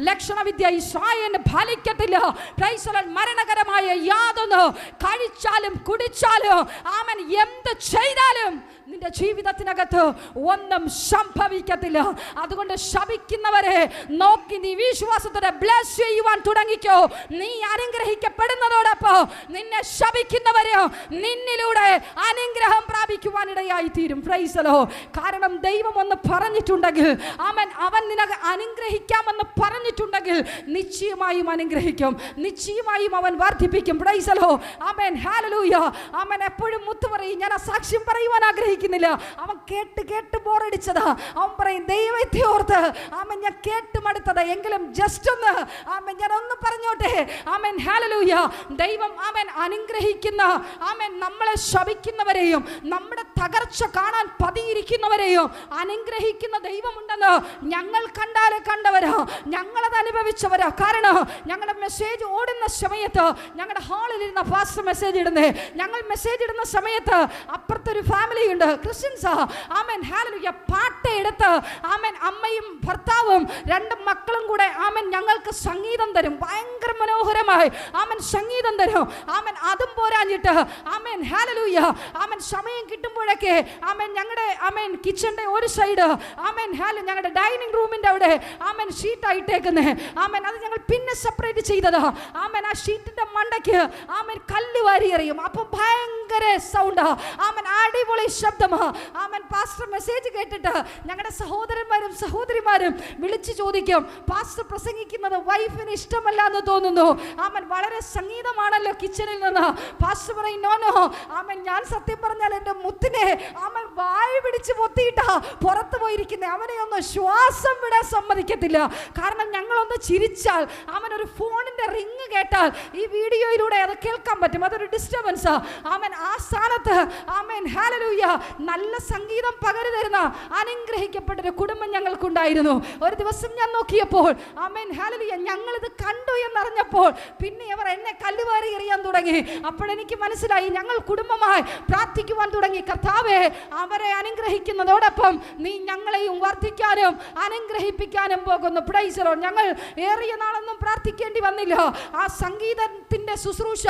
ലക്ഷണവിദ്യ ഇസ്രായേലിന് ഫലിക്കത്തില്ല. Praise the Lord. മരണകരമായ യാതൊന്ന് കഴിച്ചാലും കുടിച്ചാലും ആമേൻ, എന്ത് ചെയ്താലും നിന്റെ ജീവിതത്തിനകത്ത് ഒന്നും സംഭവിക്കത്തില്ല. അതുകൊണ്ട് ശപിക്കുന്നവരെ നോക്കി നീ വിശ്വാസത്തോടെ ബ്ലസ് ചെയ്യുവാൻ തുടങ്ങിക്കോ. നീ അനുഗ്രഹിക്കപ്പെടുന്നതോടൊപ്പം നിന്നെ ശപിക്കുന്നവരെ നിന്നിലൂടെ അനുഗ്രഹം പ്രാപിക്കുവാനിടയായി തീരും. Price the Lord. കാരണം ദൈവം ഒന്ന് പറഞ്ഞിട്ടുണ്ടെങ്കിൽ ആമേൻ, അവൻ നിനക്ക് അനുഗ്രഹിക്കാമെന്ന് പറഞ്ഞിട്ടുണ്ടെങ്കിൽ നിശ്ചയമായും അനുഗ്രഹിക്കും, നിശ്ചയമായും അവൻ വർദ്ധിപ്പിക്കും. Praise the Lord. ആമേൻ, ഹല്ലേലൂയ. ആമേൻ. എപ്പോഴും മുത്ത് പറയും, ഞാൻ ആ സാക്ഷ്യം പറയുവാൻ ആഗ്രഹിക്കുന്നില്ല. അവൻ കേട്ട് കേട്ട് ബോറടിച്ചതാ. അവൻ പറയും, ദൈവത്തെ ഓർത്ത് ആമേൻ ഞാൻ കേട്ട് മടുത്തതാ, എങ്കിലും ജസ്റ്റ് ഒന്ന് ആമേൻ ഞാൻ ഒന്ന് പറഞ്ഞോട്ടെ. ആമേൻ, ഹല്ലേലൂയ. ദൈവം ആമേൻ അനുഗ്രഹിക്കുന്ന ആമേൻ നമ്മളെ ശപിക്കുന്നവരെയും നമ്മുടെ തകർച്ച കാണാൻ പതിയിരിക്കുന്നവരെയും അനുഗ്രഹിക്കുന്ന ദൈവമുണ്ടെന്ന് ഞങ്ങൾ കണ്ടാലേ കണ്ടവരാ, ഞങ്ങളത് അനുഭവിച്ചവരാ. കാരണം ഞങ്ങളുടെ മെസ്സേജ് ഓടുന്ന സമയത്ത് ഞങ്ങളുടെ ഹാളിലിരുന്ന പാസ്റ്റർ മെസ്സേജ് ഇടുന്നേ, ഞങ്ങൾ മെസ്സേജ് ഇടുന്ന സമയത്ത് അപ്പുറത്തൊരു ഫാമിലി ഉണ്ട്, ക്രിസ്ത്യൻസാ. ആമേൻ, ഹല്ലേലൂയ. പാട്ട് എടുത്ത് ആമേൻ അമ്മയും ഭർത്താവും 2 മക്കളും കൂടെ ആമേൻ ഞങ്ങൾക്ക് സംഗീതം തരും, ഭയങ്കര മനോഹരമായി ആമേൻ സംഗീതം തരും. ആമേൻ, അതും പോരാഞ്ഞിട്ട് ആമേൻ, ഹല്ലേലൂയ, ആമേൻ സമയം കിട്ടുമ്പോഴൊക്കെ ആമേൻ ഞങ്ങളുടെ ആമേൻ കിച്ചന്റെ ഒരു സൈഡ് ആമേൻ ഞങ്ങളുടെ ഡൈനിങ് റൂമിന്റെ അവിടെ ആമേൻ ഷീറ്റ് ആയിട്ടേക്കുന്നേ. ആമേൻ, അത് ഞങ്ങൾ പിന്നെ സെപ്പറേറ്റ് ചെയ്തതാ. ആമേൻ, ആ ഷീറ്റിന്റെ മണ്ടയ്ക്ക് ആമേൻ കല്ല് വാരി എറിയും. അപ്പൊ ഭയങ്കര സൗണ്ടാ, ആമേൻ അടിപൊളി ശബ്ദമാ. ആമേൻ, പാസ്റ്റർ മെസ്സേജ് കേട്ടിട്ട് ഞങ്ങളുടെ സഹോദരന്മാരും സഹോദരിമാരും വിളിച്ചു ചോദിക്കും, പാസ്റ്റർ പ്രസംഗിക്കുന്നത് വൈഫിന് ഇഷ്ടമല്ല എന്ന് തോന്നുന്നു. ആമേൻ, വളരെ സംഗീതമാണല്ലോ കിച്ചണിൽ നിന്ന്. പാസ്റ്റർ പറയും, നോ നോ ആമേൻ, ഞാൻ സത്യം പറഞ്ഞാൽ എൻ്റെ മുത്തിനെ ആമേൻ വായ് പിടിച്ച് പൊത്തിയിട്ടാ പുറത്തു പോയിരിക്കുന്നത്, അവനെ ഒന്ന് ശ്വാസം വിടാൻ സമ്മതിക്കത്തില്ല. കാരണം ഞങ്ങളൊന്ന് ചിരിച്ചാൽ ആമേൻ ഒരു ഫോണിന്റെ റിങ് കേട്ടാൽ ഈ വീഡിയോയിലൂടെ അത് കേൾക്കാൻ പറ്റും, അതൊരു ഡിസ്റ്റർബൻസാ. ആമേൻ, ആ സ്ഥാനത്ത് ആമേൻ, ഹല്ലേലൂയ, നല്ല സംഗീതം പകരു തരുന്ന അനുഗ്രഹിക്കപ്പെട്ടൊരു കുടുംബം ഞങ്ങൾക്കുണ്ടായിരുന്നു. ഒരു ദിവസം ഞാൻ നോക്കിയപ്പോൾ ആമേൻ, ഹല്ലേലൂയ, ഞങ്ങളിത് കണ്ടു എന്നറിഞ്ഞപ്പോൾ പിന്നെ അവർ എന്നെ കല്ലുവാരി എറിയാൻ തുടങ്ങി. അപ്പോഴെനിക്ക് മനസ്സിലായി, ഞങ്ങൾ കുടുംബമായി പ്രാർത്ഥിക്കുവാൻ തുടങ്ങി, കർത്താവേ അവരെ അനുഗ്രഹിക്കുന്നതോടൊപ്പം നീ ഞങ്ങളെയും വർദ്ധിക്കാനും അനുഗ്രഹിപ്പിക്കാനും പോകുന്നു. Price the Lord. ഞങ്ങൾ ഏറിയ നാളൊന്നും പ്രാർത്ഥിക്കേണ്ടി വന്നില്ല. ആ സംഗീതത്തിന്റെ ശുശ്രൂഷ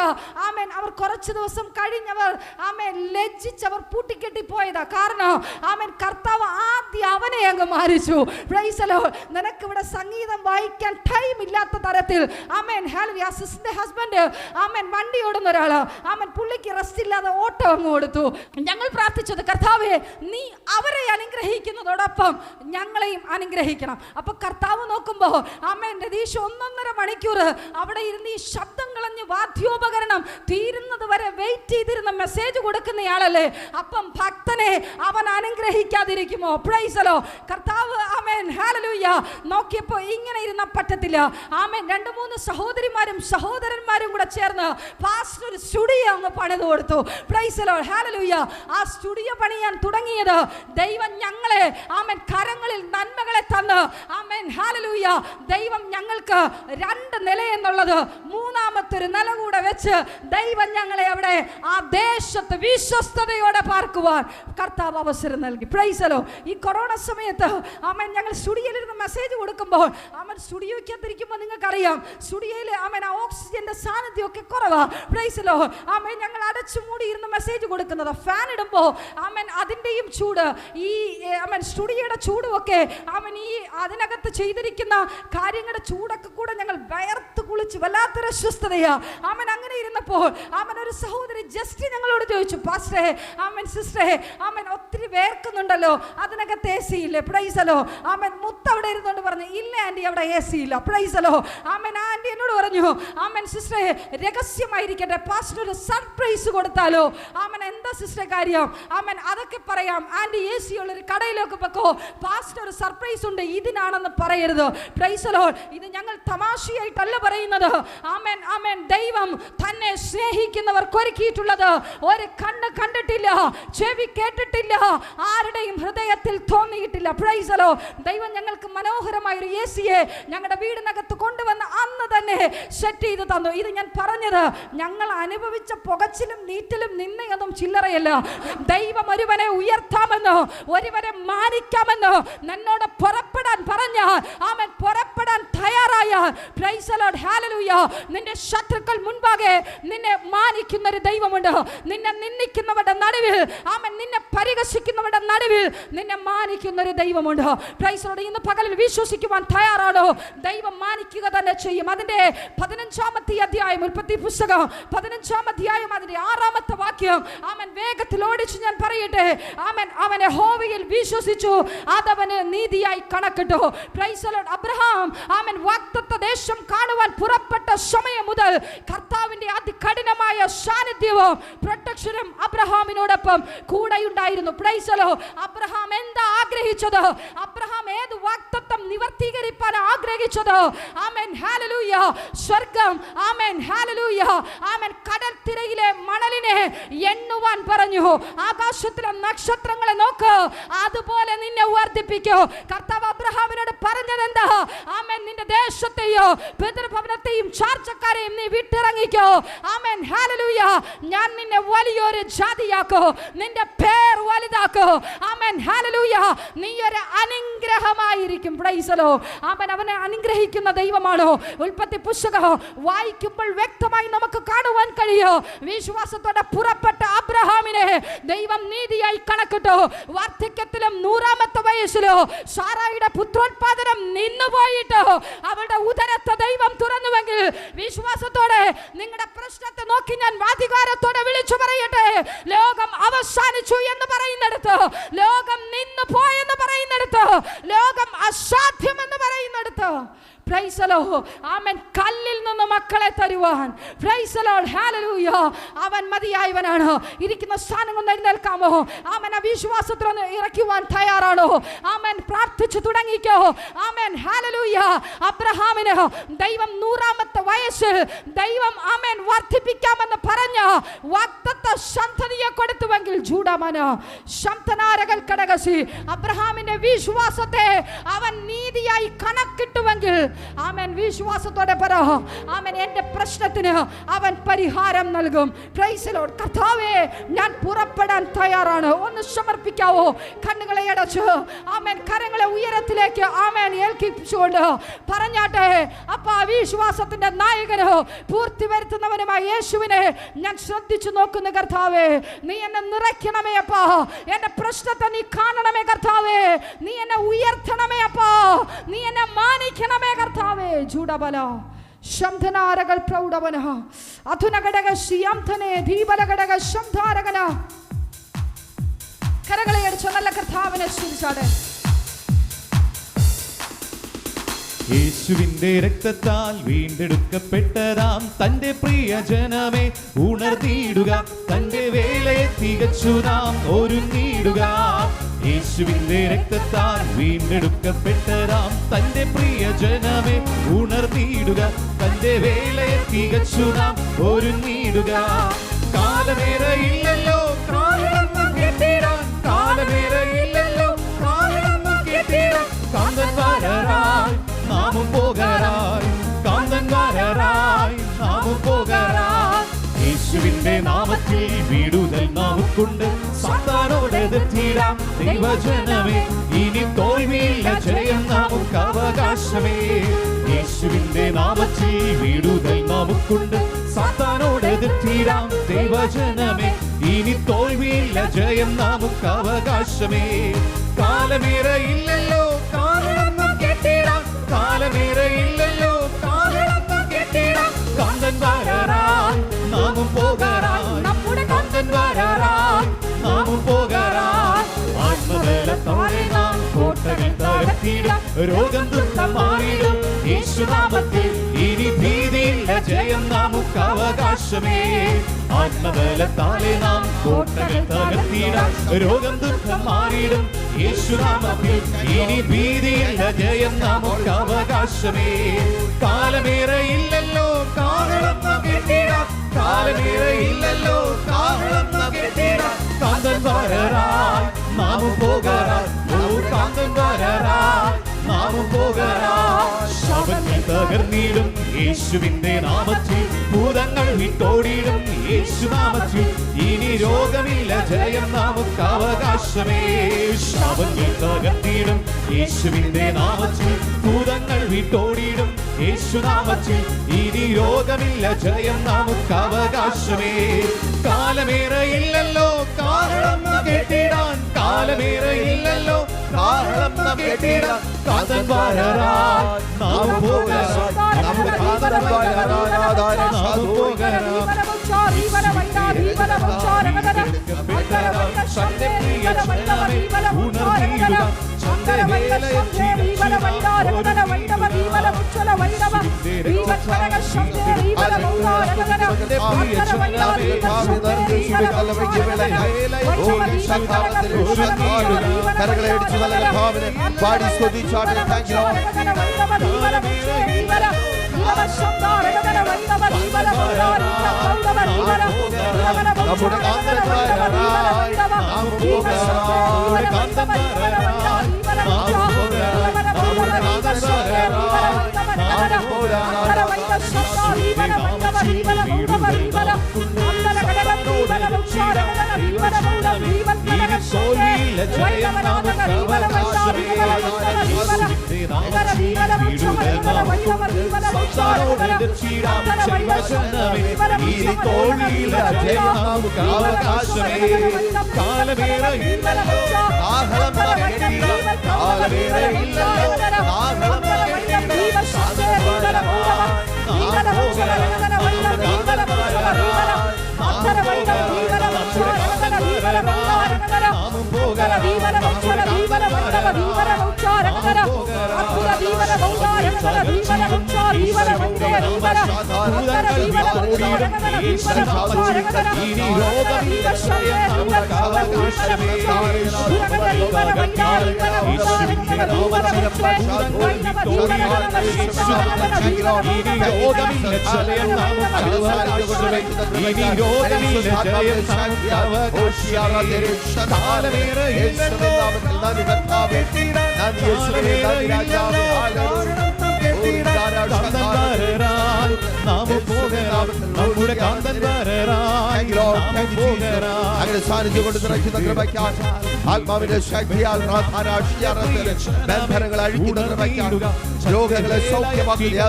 ആമേൻ അവർ കുറച്ച് ദിവസം കഴിഞ്ഞവർ ആമേൻ ലജ്ജിച്ചവർ പൂട്ടിക്കെട്ടി പോയതാ. കാരണം ആമേൻ കർത്താവ് ആദ്യം അവനെ അങ്ങ് മാരിച്ചു. Price the Lord. നിനക്ക് ഇവിടെ സംഗീതം വായിക്കാൻ ടൈം ഇല്ലാത്ത തരത്തിൽ ആമേൻ, ഹല്ലേലൂയ, സിസ്റ്ററിന്റെ ഹസ്ബൻഡ് ആമേൻ വണ്ടി ഓടുന്ന ഒരാള്, ആമേൻ പുള്ളിക്ക് റെസ്റ്റ് ഇല്ലാതെ ഓട്ടം അങ്ങ് കൊടുത്തു. ഞങ്ങൾ പ്രാർത്ഥിച്ചത്, കർത്താവേ നീ അവരെ അനുഗ്രഹിക്കുന്നതോടൊപ്പം ഞങ്ങളെയും അനുഗ്രഹിക്കണം. അപ്പൊ കർത്താവ് നോക്കുമ്പോ ആമേൻ രതീഷ് 1.5 മണിക്കൂർ അവിടെ ഇരുന്ന് ഈ ശബ്ദം കളഞ്ഞ് വാദ്യോപകരണം തീരുന്നത് വരെ വെയിറ്റ് ചെയ്തിരുന്ന മെസ്സേജ് കൊടുക്കുന്നയാളല്ലേ. അപ്പം ഭക്തനെ അവൻ അനുഗ്രഹിക്കാതിരിക്കുമോ? Price the Lord. കർത്താവ് ആമേൻ, ഹല്ലേലൂയ, നോക്കിയപ്പോ ഇങ്ങനെ ഇരുന്ന പറ്റത്തില്ല. ആമേൻ, 2-3 സഹോദരിമാരും സഹോദരന്മാരും കൂടെ ചേർന്ന് പാസ്റ്റർ ഒരു സ്റ്റുഡിയോ അങ്ങ് പണിത് കൊടുത്തു. പ്രൈസ് ദി ലോർഡ്, ഹല്ലേലൂയ. ആ സ്റ്റുഡിയോ പണിയാൻ തുടങ്ങിയത് ദൈവം ഞങ്ങളെ ആമേൻ കരങ്ങളിൽ നന്മകളെ തന്ന് ആമേൻ, ഹല്ലേലൂയ, ദൈവം ഞങ്ങൾക്ക് 2 നില എന്നുള്ളത് 3-മത്തൊരു നില കൂടെ വെച്ച് ദൈവം ഞങ്ങളെ അവിടെ ആ ദേശത്ത് വിശ്വസ്തയോടെ പാർക്കുവാൻ കർത്താവ് അവസരം നൽകി. Price the Lord. ഈ കൊറോണ സമയത്ത് ആമേൻ ഞങ്ങൾ സ്റ്റുഡിയോയിലിരുന്ന് മെസ്സേജ് കൊടുക്കുമ്പോൾ ആമേൻ സ്റ്റുഡിയോയ്ക്കകത്തിരിക്കുമ്പോൾ നിങ്ങൾക്കറിയാം സ്റ്റുഡിയോയിൽ ആമേൻ ഓക്സിജന്റെ സാന്നിധ്യമൊക്കെ കുറവാ. Price the Lord. ആമേൻ ഞങ്ങൾ അടച്ചു മൂടി ഇരുന്ന് മെസ്സേജ് കൊടുക്കുന്നത്, ഫാൻ ഇടുമ്പോൾ ആമേൻ അതിൻ്റെയും ചൂട്, ഈ ആമേൻ സ്റ്റുഡിയോയുടെ ചൂടുമൊക്കെ ആമേൻ ഈ അതിനകത്ത് ചെയ്തിരിക്കുന്ന കാര്യങ്ങളുടെ ചൂടൊക്കെ കൂടെ ഞങ്ങൾ വയർത്ത് കുളിച്ച് വല്ലാത്തൊരു അസ്വസ്ഥതയാ. ആമേൻ അങ്ങനെ ഇരുന്നപ്പോൾ ആമേൻ ഒരു സഹോദരി ജസ്റ്റ് ഞങ്ങളോട് ചോദിച്ചു, പാസ്റ്റേ ആമൻ സിസ്റ്ററെ ആമൻ ഒത്തിരി വേർക്കുന്നുണ്ടല്ലോ, അതിനകത്ത് AC ഇല്ലേ? പ്രൈസലോ. ആമൻ മുത്ത് അവിടെ ഇരുന്നോണ്ട് പറഞ്ഞു, ഇല്ല ആൻറ്റി അവിടെ AC ഇല്ല. പ്രൈസലോ. ആമൻ ആൻറ്റി എന്നോട് പറഞ്ഞു, ആമൻ സിസ്റ്ററെ രഹസ്യമായിരിക്കട്ടെ, പാസ്റ്റർ ഒരു സർപ്രൈസ് കൊടുത്താലോ? ആമൻ എന്താ സിസ്റ്ററെ കാര്യം? ആമൻ അതൊക്കെ പറയാം, ആൻറ്റി AC ഉള്ളൊരു കടയിലേക്ക് വെക്കോ, പാസ്റ്റർ ഒരു സർപ്രൈസ് ഉണ്ട്, ഇതിനാണെന്ന് പറയരുത്. പ്രൈസലോ. ഇത് ഞങ്ങൾ തമാശയായിട്ടല്ല പറയുന്നത്. ആമൻ ആമൻ ദൈവം തന്നെ സ്നേഹിക്കുന്നവർക്ക് ഒരുക്കിയിട്ടുള്ളത് ഒരു കണ്ണ് കണ്ടിട്ടില്ല, ചെവി കേട്ടിട്ടില്ല, ആരുടെയും ഹൃദയത്തിൽ തോന്നിയിട്ടില്ല. പ്രൈസലോ. ദൈവം ഞങ്ങൾക്ക് മനോഹരമായ ഒരു AC ഞങ്ങളുടെ വീടിനകത്ത് കൊണ്ടുവന്ന് അന്ന് തന്നെ സെറ്റ് ചെയ്ത് തന്നു. ഇത് ഞാൻ പറഞ്ഞത് ഞങ്ങൾ അനുഭവിച്ച പുകച്ചിലും നീറ്റിലും നിന്നയൊന്നും ചില്ലറയല്ല. ദൈവം ഒരുവനെ ഉയർത്താമെന്നോ ഒരുവനെ മാനിക്കാമെന്നോ എന്നോട് പുറപ്പെടാൻ പറഞ്ഞ ആമൻ പുറപ്പെടാൻ തയ്യാറായ പ്രൈസ് ലോർഡ് ഹല്ലേലൂയ. നിന്റെ ശത്രുക്കൾ മുൻപാകെ നിന്നെ മാനിക്കുന്ന ഒരു ദൈവമുണ്ട്. നിന്നെ നിന്ദിക്കുന്നവരുടെ നടുവിൽ ആമൻ നിന്നെ പരിഹസിക്കുന്നവരുടെ നടുവിൽ നിന്നെ മാനിക്കുന്ന ഒരു ദൈവമുണ്ട്. Praise Lord. ഇന്ന് പകലിൽ വിശ്വസിക്കുവാൻ തയ്യാറാണോ? ദൈവം മാനിക്കുക തന്നെ ചെയ്യും. അതിന്റെ 15-ാമത്തെ അധ്യായം ഉൽപ്പത്തി പുസ്തകം 15-ാം അധ്യായം അതിന്റെ 6-ാമത്തെ വാക്യം ആമൻ വേഗത്തിൽ ഓടിച്ച് ഞാൻ പറയട്ടെ. ആമൻ അവൻ യഹോവയിൽ വിശ്വസിച്ചു, അതവന് നീതിയായി കണക്കിട്ടു. Praise Lord. അബ്രഹാം ആമൻ വാഗ്ദത്ത ദേശം കാണുവാൻ പുറപ്പെട്ട സമയം മുതൽ കർത്താവിന്റെ അതികഠിനമായ സാന്നിധ്യവും പ്രൊട്ടക്ഷനും അബ്രഹാമിനോടൊപ്പം കൂടെയുണ്ടായിരുന്നു. Praise Lord. അബ്രഹാം എന്താ ആഗ്രഹിച്ചത്? അബ്രഹാം ഏത് വാഗ്ദത്തം നിവർത്തീകരിക്കാൻ ആഗ്രഹിച്ചത്? Amen hallelujah. സ്വർഗ്ഗം ആമേൻ ഹല്ലേലൂയ. ആമേൻ കടൽ തിരയിലെ മണലിനെ എണ്ണുവാൻ പറഞ്ഞു. ആകാശത്തിലെ നക്ഷത്രങ്ങളെ നോക്ക്, അതുപോലെ നിന്നെ വർദ്ധിപ്പിക്കൂ. കർത്താവ് അബ്രഹാമിനോട് പറഞ്ഞത് എന്താ? ആമേൻ നിന്റെ ദേശത്തെയോ പിതൃഭവനത്തെയും ചാർച്ചക്കാരെയും നീ വിട്ടിറങ്ങിക്കോ. ആമേൻ ഹല്ലേലൂയ. ഞാൻ നിന്നെ വലിയൊരു ജാതിയാക്കോ, നിന്റെ പേർ വലുതാക്കോ. Amen hallelujah. നീ ഒരു അനുഗ്രഹമായിരിക്കും. Price Lord. ആമേൻ അവനെ അനുഗ്രഹിക്കുന്ന ദൈവമാണോ? ഉൽപ്പത്തി പുസ്തകം വായിക്കുമ്പോൾ വ്യക്തമായി നമുക്ക് കാണുവാൻ കഴിയോ? വിശ്വാസത്തോടെ പുറപ്പെട്ട അബ്രഹാമിനെ ദൈവം നീതിയായി കണക്കിട്ടു. വാർദ്ധക്യത്തിലും 100-ാമത്തെ വയസ്സിലോ സാറായുടെ പുത്രോത്പാദനം നിന്നുപോയിട്ട് അവളുടെ ഉദരത്തെ ദൈവം തുറന്നുവെങ്കിൽ വിശ്വാസത്തോടെ നിങ്ങളുടെ പ്രശ്നത്തെ നോക്കി ഞാൻ അധികാരത്തോടെ വിളിച്ചു പറയട്ടെ, ലോകം അവസാനിച്ചു എന്ന് പറയുന്നിടത്ത്, ലോകം നിന്നു പോയെന്ന് പറയുന്നിടത്ത്, ലോകം അസാധ്യം എന്ന് പറയുന്നിടത്ത് പ്രൈസ് ലോർഡ് ആമേൻ കല്ലിൽ നിന്ന് മക്കളെ തരുവാൻ പ്രൈസ് ലോർഡ് ഹല്ലേലൂയ അവൻ മതിയായവനാണ്. ഇരിക്കുന്ന സ്ഥാനം കൊണ്ട് എഴുന്നേൽക്കാമോ? ആമേൻ വിശ്വാസത്തിൽ ഒന്ന് ഇറക്കുവാൻ തയ്യാറാണോ? ആമേൻ പ്രാർത്ഥിച്ചു തുടങ്ങിക്കോ. Amen hallelujah. അബ്രഹാമിന് ദൈവം 100-ാമത്തെ വയസ്സിൽ ദൈവം ആമേൻ വർദ്ധിപ്പിക്കാമെന്ന് പറഞ്ഞ വാഗ്ദത്ത സന്തതിയെ കൊടുത്തുവെങ്കിൽ ജൂഡാമന ശംതനാരകൾ കടകസി അബ്രഹാമിന്റെ വിശ്വാസത്തെ അവൻ നീതിയായി കണക്കിട്ടുവെങ്കിൽ ആമേൻ വിശ്വാസത്തോടെ പറ, ആമേൻ എൻ്റെ പ്രശ്നത്തിന് അവൻ പരിഹാരം നൽകും. Praise Lord. കർത്താവേ ഞാൻ പുറപ്പെടാൻ തയ്യാറാണ്. ഒന്ന് സമർപ്പിക്കാവോ? കണ്ണുകളെ അടച്ച് ആമേൻ കരങ്ങളെ ഉയരത്തിലേക്ക് ആമേൻ ഏൽപ്പിച്ചുകൊണ്ട് പറഞ്ഞാട്ടെ, അപ്പാ വിശ്വാസത്തിന്റെ നായകനോ പൂർത്തി വരുത്തുന്നവനുമായ യേശുവിനെ ഞാൻ ശ്രദ്ധിച്ചു നോക്കുന്നു. കർത്താവേ നീ എന്നെ നിറയ്ക്കണമേ അപ്പാ, എൻ്റെ പ്രശ്നത്തെ നീ കാണണമേ കർത്താവേ, നീ എന്നെ ഉയർത്തണമേ അപ്പാ, നീ എന്നെ മാനിക്കണമേ കർത്താവേ. ജൂഡബല ശംധനാരകൾ പ്രൗഢവന അധുനഘടക ശ്യാംധനെ ധീബലഘടക ശംധാരകന. കരകളെ അടിച്ചു നല്ല കർത്താവിനെ സ്തുതിച്ചാട്ടെ. യേശുവിന്റെ രക്തത്താൽ വീണ്ടെടുക്കപ്പെട്ടതാം തന്റെ പ്രിയ ജനമേ ഉണർന്നിടുക, തന്റെ വേലയെ തികച്ചു നാം ഒരുങ്ങിടുക. യേശുവിന്റെ രക്തത്താൽ വീണ്ടെടുക്കപ്പെട്ടതാം തന്റെ പ്രിയ ജനമേ ഉണർന്നിടുക, തന്റെ വേലയെ തികച്ചു നാം ഒരുങ്ങിടുക. കാലമേറയില്ലല്ലോ കാലം കേട്ടിടാൻ, കാലമേറയില്ലല്ലോ കാലം കേട്ടിടാൻ. കാന്തൻ വരാറായി നാമും പോകാറായി, കാന്തൻ വരാറായി നാമും പോകാറായി. യേശുവിന്റെ നാമത്തിൽ വിടുതൽ നമുക്കുണ്ട്, സാത്താനോട് എതിർത്തിടാം ദൈവജനമേ. ഇനി തോൽവിയില്ല, ജയം നമുക്ക് അവകാശമേ. യേശുവിന്റെ നാമത്തിൽ വിടുതൽ നമുക്കുണ്ട്, സാത്താനോട് എതിർത്തിടാം ദൈവജനമേ. ഇനി തോൽവിയില്ല, ജയം നമുക്ക് അവകാശമേ. കാലമേറയില്ലല്ലോ കാലം കേട്ടിടാം, കാലമേറയില്ലല്ലോ കാലം കേട്ടിടാം. കാന്തൻ വരാറായി നാമും പോകാറായി, രോഗം ദുഃഖം മാറിയിടും യേശുനാമത്തിൽ. ഇനി ഭീതിയില്ല, ജയം നമുക്ക് അവകാശമേ. ആത്മബലത്താലെ നാം കോട്ടകൾ തകർത്തിടാം. രോഗം ദുഃഖം മാറിയിടും യേശുനാമത്തിൽ. ഇനി ഭീതിയില്ല, ജയം നമുക്ക് അവകാശമേ. കാലമേറെയില്ലല്ലോ കാഹളം നാം കേട്ടിടാം. കാലമേറെയില്ലല്ലോ കാഹളം നാം കേട്ടിടാം. കാന്തൻ വരരായി നാമും പോകരായി. ഓ കാന്തൻ വരരായി നാമും പോകരായി. ശാപങ്ങൾ തകർന്നിടും യേശുവിന്റെ നാമത്തിൽ. ഭൂതങ്ങൾ വിട്ടോടിയിടും യേശുനാമത്തിൽ. ഇനി രോഗമില്ല, ജയം നമുക്ക് അവകാശമേ. ശാപങ്ങൾ തകർന്നിടും യേശുവിന്റെ നാമത്തിൽ. ഭൂതങ്ങൾ വിട്ടോടിയിടും യേശുനാമത്തിൽ. ഇനി രോഗമില്ല, ജയം നമുക്ക് അവകാശമേ. കാലമേറെയില്ലല്ലോ കാഹളം നാം കേട്ടിടാൻ. കാലമേറെയില്ലല്ലോ കാഹളം നാം കേട്ടിടാൻ. കാന്തൻ വരരായി നാം പോകരായി. നമ്മുടെ കാന്തൻ വരരായി നാം പോകരായി. കരകളെ അടിച്ചു നല്ല ഭാവനെ പാടി സ്തുതിച്ചാട്ടെ. Thank you. നമ്മുടെ കാന്തന്മാരായി നാം പോകരായി. കാന്തന്മാരായി നാം പോകരായി. നമ്മുടെ കാന്തന്മാരായി നാം പോകരായി. അങ്ങനെ സാന്നിധ്യം കൊണ്ട് നിറയ്ക്കുന്ന കൃപയ്ക്കാൻ ആത്മാവിന്റെ ശക്തിയാൽ ബന്ധനങ്ങൾ അഴിക്കുന്ന കൃപയ്ക്കാൻ രോഗങ്ങളെ സൗഖ്യമാക്കുന്ന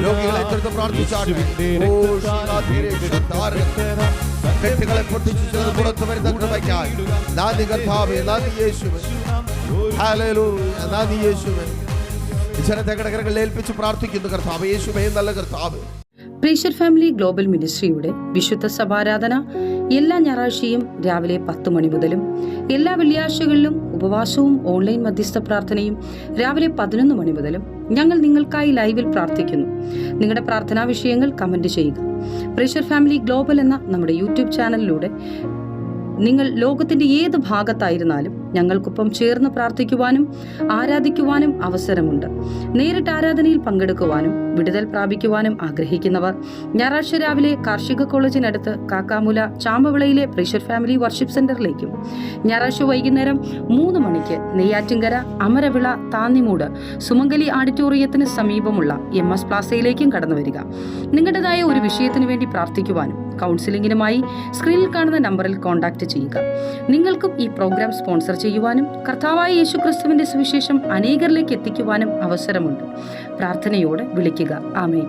രോഗികളെ തൊട്ട് പ്രാർത്ഥിച്ചാണ്. കെട്ടുകളെ പൊട്ടിച്ചത് പുറത്തു വരുന്ന കൃപയ്ക്കായി നന്ദി കർത്താവേ, നന്ദി യേശുവേ. ഹല്ലേലൂയ, നന്ദി യേശുവേ. ജനത്തെ കടകരങ്ങളിൽ ഏൽപ്പിച്ച് പ്രാർത്ഥിക്കുന്നു കർത്താവ്. യേശുവേ നല്ല കർത്താവ്. പ്രീഷർ ഫാമിലി ഗ്ലോബൽ മിനിസ്ട്രിയുടെ വിശുദ്ധ സഭാരാധന എല്ലാ ഞായറാഴ്ചയും രാവിലെ 10 മണി മുതലും എല്ലാ വെള്ളിയാഴ്ചകളിലും ഉപവാസവും ഓൺലൈൻ മധ്യസ്ഥ പ്രാർത്ഥനയും രാവിലെ 11 മണി മുതലും ഞങ്ങൾ നിങ്ങൾക്കായി ലൈവിൽ പ്രാർത്ഥിക്കുന്നു. നിങ്ങളുടെ പ്രാർത്ഥനാ വിഷയങ്ങൾ കമന്റ് ചെയ്യുക. പ്രീഷർ ഫാമിലി ഗ്ലോബൽ എന്ന നമ്മുടെ യൂട്യൂബ് ചാനലിലൂടെ നിങ്ങൾ ലോകത്തിന്റെ ഏത് ഭാഗത്തായിരുന്നാലും ഞങ്ങൾക്കൊപ്പം ചേർന്ന് പ്രാർത്ഥിക്കുവാനും ആരാധിക്കുവാനും അവസരമുണ്ട്. നേരിട്ട് ആരാധനയിൽ പങ്കെടുക്കുവാനും വിടുതൽ പ്രാപിക്കുവാനും ആഗ്രഹിക്കുന്നവർ ഞായറാഴ്ച രാവിലെ കാർഷിക കോളേജിനടുത്ത് കാക്കാമുല ചാമ്പവിളയിലെ പ്രീഷർ ഫാമിലി വർഷിപ്പ് സെന്ററിലേക്കും ഞായറാഴ്ച വൈകുന്നേരം 3 മണിക്ക് നെയ്യാറ്റിൻകര അമരവിള താന്നിമൂട് സുമംഗലി ഓഡിറ്റോറിയത്തിന് സമീപമുള്ള MS പ്ലാസയിലേക്കും കടന്നു വരിക. നിങ്ങളുടേതായ ഒരു വിഷയത്തിനു വേണ്ടി പ്രാർത്ഥിക്കുവാനും കൗൺസിലിംഗിനുമായി സ്ക്രീനിൽ കാണുന്ന നമ്പറിൽ കോൺടാക്ട് ചെയ്യുക. നിങ്ങൾക്കും ഈ പ്രോഗ്രാം സ്പോൺസർ ചെയ്യുവാനും കർത്താവായ യേശുക്രിസ്തുവിന്റെ സുവിശേഷം അനേകരിലേക്ക് എത്തിക്കുവാനും അവസരമുണ്ട്. പ്രാർത്ഥനയോടെ വിളിക്കുക. ആമേൻ.